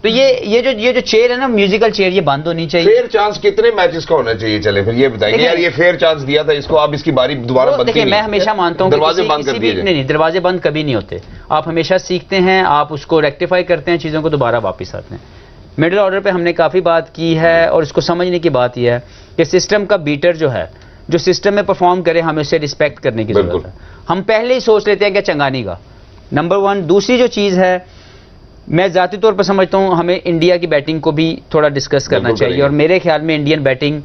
[SPEAKER 4] तो ये जो चेयर है ना, म्यूजिकल चेयर, ये बंद होनी चाहिए।
[SPEAKER 1] फेयर चांस कितने मैचेस का होना चाहिए? चले फिर ये बताइए यार, ये फेयर चांस दिया था इसको, आप इसकी बारी दोबारा बनती
[SPEAKER 4] देखिए,
[SPEAKER 1] नहीं।
[SPEAKER 4] मैं हमेशा मानता हूं कि
[SPEAKER 1] दरवाजे बंद कर दिए।
[SPEAKER 4] नहीं, दरवाजे बंद कभी नहीं होते। आप हमेशा सीखते हैं, आप उसको रेक्टिफाई करते हैं, चीजों को दोबारा वापस आते हैं। मिडिल ऑर्डर पे हमने काफी बात की है, और इसको समझने की बात यह है कि सिस्टम का बीटर जो है, जो सिस्टम में परफॉर्म करे, हमें उसे रिस्पेक्ट करने की जरूरत है। हम पहले ही सोच लेते हैं कि चंगानी का नंबर 1। दूसरी जो चीज है, मैं जाती तौर पर समझता हूं हमें इंडिया की बैटिंग को भी थोड़ा डिस्कस करना चाहिए, और मेरे ख्याल में इंडियन बैटिंग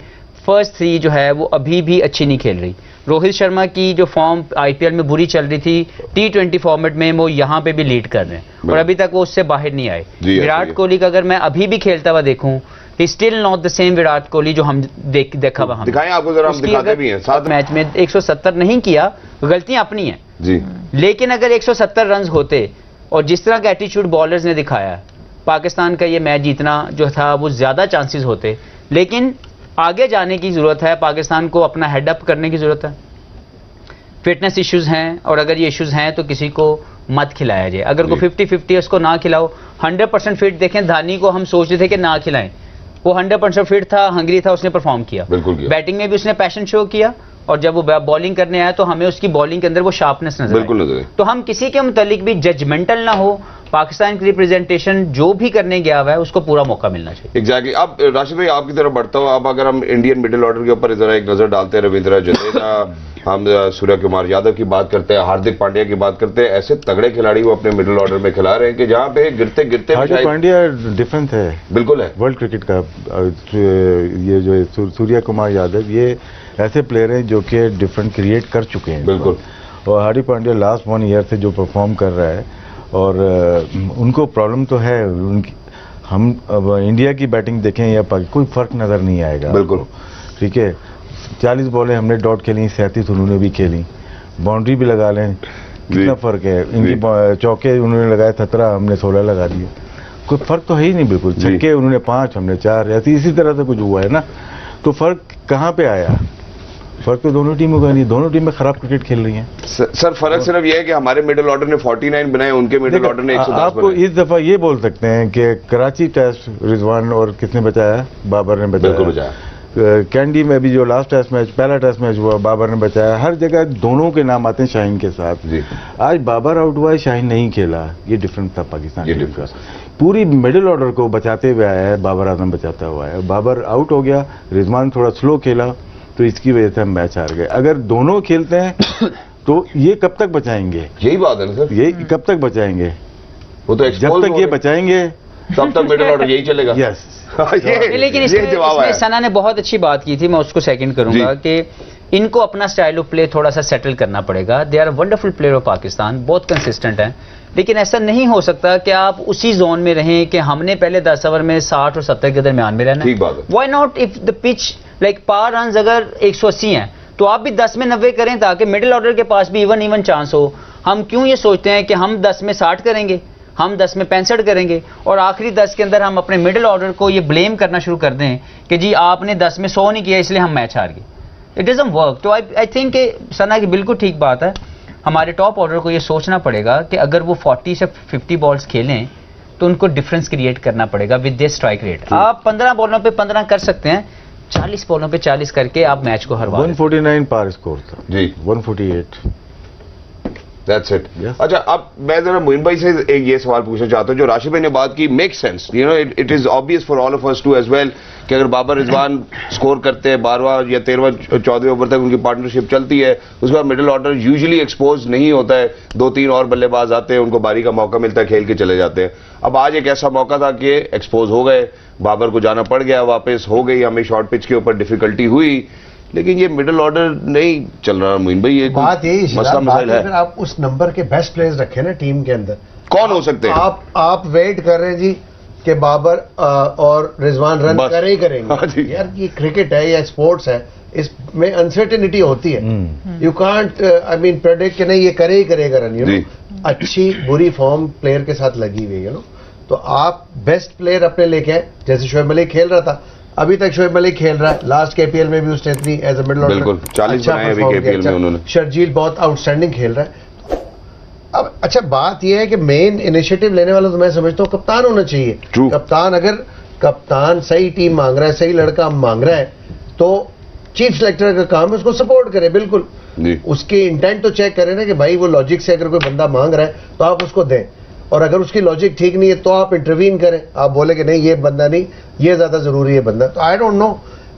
[SPEAKER 4] फर्स्ट 3 जो है वो अभी भी अच्छी नहीं खेल रही। रोहित शर्मा की जो फॉर्म आईपीएल में बुरी चल रही थी, T20 फॉर्मेट में वो यहां पे भी लीड कर रहे हैं, और अभी तक वो उससे बाहर नहीं आए। विराट कोहली का अगर मैं अभी भी खेलता हुआ देखूं, he still not the same Virat Kohli जो हम देखा हुआ। हम
[SPEAKER 1] दिखाएं आपको जरा, हम दिखाते भी हैं। 7
[SPEAKER 4] मैच में 170 नहीं किया, गलतियां अपनी हैं
[SPEAKER 1] जी,
[SPEAKER 4] लेकिन अगर 170 रन होते और जिस तरह का एटीट्यूड बॉलर्स ने दिखाया, पाकिस्तान का ये मैच जीतना जो था वो ज्यादा चांसेस होते। लेकिन आगे जाने की जरूरत है, पाकिस्तान को अपना हेड अप करने की जरूरत है। फिटनेस इश्यूज हैं, और अगर ये इश्यूज हैं तो किसी को मत खिलाया जाए। अगर को 50-50 है उसको ना खिलाओ। 100% फिट देखें, धानी को हम सोच रहे थे कि ना खिलाएं, वो 100% फिट था, हंगरी था, उसने परफॉर्म किया।
[SPEAKER 1] बिल्कुल किया।
[SPEAKER 4] बैटिंग में भी उसने पैशन शो किया, और जब वो बॉलिंग करने आया तो हमें उसकी बॉलिंग के अंदर वो शार्पनेस नजर आई।
[SPEAKER 1] बिल्कुल नजर आई।
[SPEAKER 4] तो हम किसी के मुतालिक भी जजमेंटल ना हो। पाकिस्तान की रिप्रेजेंटेशन जो भी करने गया हुआ है उसको पूरा मौका मिलना चाहिए।
[SPEAKER 1] एग्जैक्टली। अब राशिद भाई आपकी तरफ बढ़ता हूँ। अब अगर हम इंडियन मिडिल ऑर्डर के ऊपर जरा एक नजर डालते हैं, रविंद्र जडेजा, हम सूर्य कुमार यादव की बात करते हैं, हार्दिक पांड्या की बात करते हैं, ऐसे तगड़े खिलाड़ी वो अपने मिडिल ऑर्डर में खिला रहे हैं कि जहां पे गिरते गिरते
[SPEAKER 3] हार्दिक पांड्या डिफरेंस है,
[SPEAKER 1] बिल्कुल है
[SPEAKER 3] वर्ल्ड क्रिकेट का। ये जो सूर्य कुमार यादव, ये ऐसे प्लेयर हैं जो कि डिफरेंट क्रिएट कर चुके हैं।
[SPEAKER 1] बिल्कुल।
[SPEAKER 3] और हार्दिक पांड्या लास्ट 1 ईयर से जो परफॉर्म कर रहा है, और उनको प्रॉब्लम तो है उनकी। हम अब इंडिया की बैटिंग देखें या कोई फर्क नजर नहीं आएगा।
[SPEAKER 1] बिल्कुल।
[SPEAKER 3] ठीक है, 40 बॉलें हमने डॉट खेली, 37 उन्होंने भी खेली, बाउंड्री भी लगा लें, कितना फर्क है। इनकी चौके उन्होंने लगाए 17, हमने 16 लगा दिए, कोई फर्क तो है ही नहीं। बिल्कुल छक्के उन्होंने 5, हमने 4, ऐसी इसी तरह से कुछ हुआ है ना। तो फर्क कहाँ पे आया? फर्क तो दोनों टीमों का नहीं, दोनों टीमें खराब क्रिकेट खेल रही हैं।
[SPEAKER 1] सर फर्क सिर्फ ये है कि हमारे मिडिल ऑर्डर ने 49 बनाए, उनके मिडिल ऑर्डर ने 110
[SPEAKER 3] आपको इस दफा ये बोल सकते हैं कि कराची टेस्ट रिजवान और किसने बचाया? बाबर ने बचाया। कैंडी में भी जो लास्ट टेस्ट मैच, पहला टेस्ट मैच हुआ, बाबर ने बचाया। हर जगह दोनों के नाम आते हैं शाहीन के साथ। आज बाबर आउट हुआ है, शाहीन नहीं खेला, ये डिफरेंस था पाकिस्तान टीम का। पूरी मिडिल ऑर्डर को बचाते हुए आया है, बाबर आजम बचाता हुआ है। बाबर आउट हो गया, रिजवान थोड़ा स्लो खेला, तो इसकी वजह से हम मैच हार गए। अगर दोनों खेलते हैं तो ये कब तक बचाएंगे?
[SPEAKER 1] यही बात है ना सर,
[SPEAKER 3] ये कब तक बचाएंगे?
[SPEAKER 1] वो तो
[SPEAKER 3] जब तक ये बचाएंगे
[SPEAKER 1] तब तक मिडिल ऑर्डर यही चलेगा।
[SPEAKER 3] यस।
[SPEAKER 4] लेकिन इसमें सना ने बहुत अच्छी बात की थी, मैं उसको सेकंड करूंगा कि इनको अपना स्टाइल ऑफ प्ले थोड़ा सा सेटल करना पड़ेगा। They are wonderful player of Pakistan, बहुत कंसिस्टेंट हैं, लेकिन ऐसा नहीं हो सकता कि आप उसी जोन में रहें कि हमने पहले 10 ओवर में 60 और 70 के दरमियान में रहना।
[SPEAKER 1] ठीक बात है।
[SPEAKER 4] Why not if the pitch like par run अगर 180 हैं तो आप भी 10 में 90 करें, ताकि मिडिल ऑर्डर के पास भी इवन चांस हो। हम क्यों ये सोचते हैं कि हम 10 में 60 करेंगे, हम 10 में 65 करेंगे, और आखिरी 10 के अंदर हम अपने मिडिल ऑर्डर को ये ब्लेम करना शुरू कर दें कि जी आपने 10 में 100 नहीं किया इसलिए हम मैच हार गए। It doesn't work. तो आई थिंक सना की बिल्कुल ठीक बात है। हमारे टॉप ऑर्डर को ये सोचना पड़ेगा कि अगर वो 40 से 50 बॉल्स खेलें तो उनको डिफरेंस क्रिएट करना पड़ेगा विद दिस स्ट्राइक रेट। आप 15 बॉलों पे 15 कर सकते हैं, 40 बॉलों पे 40 करके आप मैच को हरवा।
[SPEAKER 3] 149 पार स्कोर था
[SPEAKER 1] जी,
[SPEAKER 3] 148।
[SPEAKER 1] That's it.
[SPEAKER 3] Yes.
[SPEAKER 1] अच्छा, अब मैं जरा मोइन भाई से एक ये सवाल पूछना चाहता हूँ, जो राशिद भाई ने बात की, make sense, you know, it is obvious for all of us too as well कि अगर बाबर रिजवान स्कोर करते हैं 12वां या 13वां 14वें ओवर तक उनकी पार्टनरशिप चलती है, उसके बाद मिडिल ऑर्डर यूजुअली एक्सपोज नहीं होता है, 2-3 और बल्लेबाज आते हैं, उनको बारी का मौका मिलता है, खेल के चले जाते हैं। अब आज एक ऐसा मौका था कि एक्सपोज हो गए, बाबर को जाना पड़ गया, वापस हो गई, हमें शॉर्ट पिच के ऊपर डिफिकल्टी हुई, लेकिन ये मिडिल ऑर्डर नहीं चल रहा। मोइन भाई ये
[SPEAKER 2] बात यही
[SPEAKER 1] मसला मसाइल है।
[SPEAKER 2] फिर आप उस नंबर के बेस्ट प्लेयर्स रखे ना टीम के अंदर,
[SPEAKER 1] कौन हो सकते हैं?
[SPEAKER 2] आप वेट कर रहे हैं जी कि बाबर और रिजवान रन
[SPEAKER 1] बस।
[SPEAKER 2] करे ही
[SPEAKER 1] हाँ जी।
[SPEAKER 2] करेंगे। यार ये क्रिकेट है या स्पोर्ट्स है, इसमें अनसर्टेनिटी होती है। You can't I mean predict कि नहीं ये करे ही करेगा रन, यू नो। अच्छी बुरी फॉर्म प्लेयर के साथ लगी हुई है, यू नो। तो आप बेस्ट प्लेयर अपने लेके आए, जैसे शोएब मलिक खेल रहा था, अभी तक शोएब मलिक खेल रहा है, लास्ट केपीएल में भी उसने इतनी एज अ मिडिल ऑर्डर
[SPEAKER 1] बिल्कुल 40 बनाए अभी केपीएल में उन्होंने।
[SPEAKER 2] शर्जील बहुत आउटस्टैंडिंग खेल रहा है। अब अच्छा बात यह है कि मेन इनिशिएटिव लेने वाला तो मैं समझता हूँ कप्तान होना चाहिए।
[SPEAKER 1] True.
[SPEAKER 2] कप्तान, अगर कप्तान सही टीम मांग रहा है, सही लड़का मांग रहा है, तो चीफ सेलेक्टर का काम है उसको सपोर्ट करे, बिल्कुल
[SPEAKER 1] जी।
[SPEAKER 2] उसके इंटेंट तो चेक करें ना कि भाई वो लॉजिक से अगर कोई बंदा मांग रहा है तो आप उसको दें, और अगर उसकी लॉजिक ठीक नहीं है तो आप इंटरवीन करें, आप बोले कि नहीं ये बंदा नहीं, ये ज्यादा जरूरी है बंदा। तो आई डोंट नो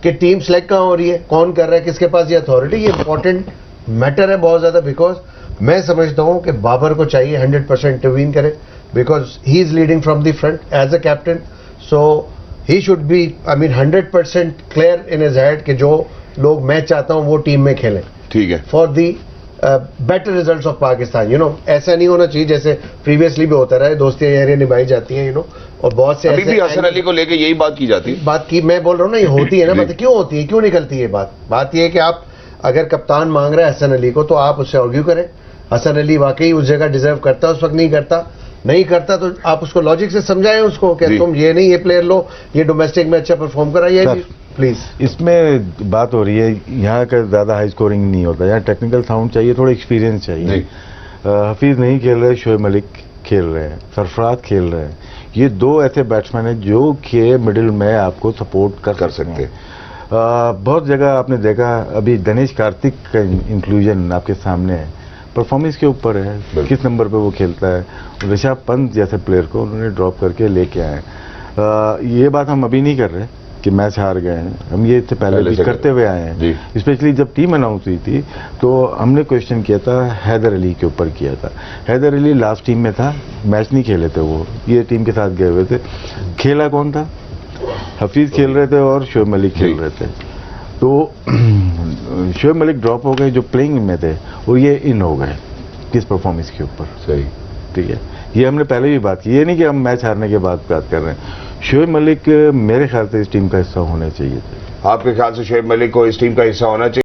[SPEAKER 2] कि टीम सेलेक्ट कहाँ हो रही है, कौन कर रहा है, किसके पास ये अथॉरिटी, ये इंपॉर्टेंट मैटर है बहुत ज्यादा। बिकॉज मैं समझता हूं कि बाबर को चाहिए 100% इंटरवीन करे, because he is leading from the front as a captain, so he should be I mean 100% clear in his head कि जो लोग मैं चाहता हूं वो टीम में खेलें
[SPEAKER 1] ठीक है।
[SPEAKER 2] For the better results of Pakistan, you know. ऐसा नहीं होना चाहिए जैसे प्रीवियसली भी होता रहा है, दोस्तियां यारियां निभाई जाती हैं, यू नो, और बहुत से
[SPEAKER 1] अभी
[SPEAKER 2] ऐसे
[SPEAKER 1] भी हसन अली को लेके यही बात की जाती है।
[SPEAKER 2] बात की मैं बोल रहा हूँ ना, ये होती है ना, मतलब क्यों होती है, क्यों निकलती है बात ये है कि आप अगर कप्तान मांग रहे हैं हसन अली को तो आप उससे आर्ग्यू करें, हसन अली वाकई उस जगह डिजर्व करता है, उस वक्त नहीं करता तो आप उसको लॉजिक से समझाएं उसको कि तुम ये नहीं ये प्लेयर लो, ये डोमेस्टिक में अच्छा परफॉर्म करा, ये प्लीज।
[SPEAKER 3] इसमें बात हो रही है यहाँ का ज्यादा हाई स्कोरिंग नहीं होता, यहाँ टेक्निकल साउंड चाहिए, थोड़ा एक्सपीरियंस चाहिए। हफीज नहीं खेल रहे, शोएब मलिक खेल रहे हैं, सरफराज खेल रहे हैं, ये दो ऐसे बैट्समैन हैं जो कि मिडिल में आपको सपोर्ट कर सकते हैं। बहुत जगह आपने देखा, अभी दिनेश कार्तिक का इंक्लूजन आपके सामने है, परफॉर्मेंस के ऊपर है, किस नंबर पे वो खेलता है। ऋषभ पंत जैसे प्लेयर को उन्होंने ड्रॉप करके लेके आए। ये बात हम अभी नहीं कर रहे कि मैच हार गए हैं, हम ये इससे पहले भी करते हुए आए हैं। स्पेशली जब टीम अनाउंस हुई थी तो हमने क्वेश्चन किया था, हैदर अली के ऊपर किया था। हैदर अली लास्ट टीम में था, मैच नहीं खेले थे, वो ये टीम के साथ गए हुए थे। खेला कौन था? हफीज खेल रहे थे और शोएब मलिक खेल रहे थे। तो शोएब मलिक ड्रॉप हो गए, जो प्लेइंग में थे वो ये इन हो गए किस परफॉर्मेंस के ऊपर।
[SPEAKER 1] सही,
[SPEAKER 3] ठीक है, ये हमने पहले भी बात की, ये नहीं कि हम मैच हारने के बाद बात कर रहे हैं। शोएब मलिक मेरे ख्याल से इस टीम का हिस्सा होने चाहिए थे।
[SPEAKER 1] आपके ख्याल से शोएब मलिक को इस टीम का हिस्सा होना चाहिए?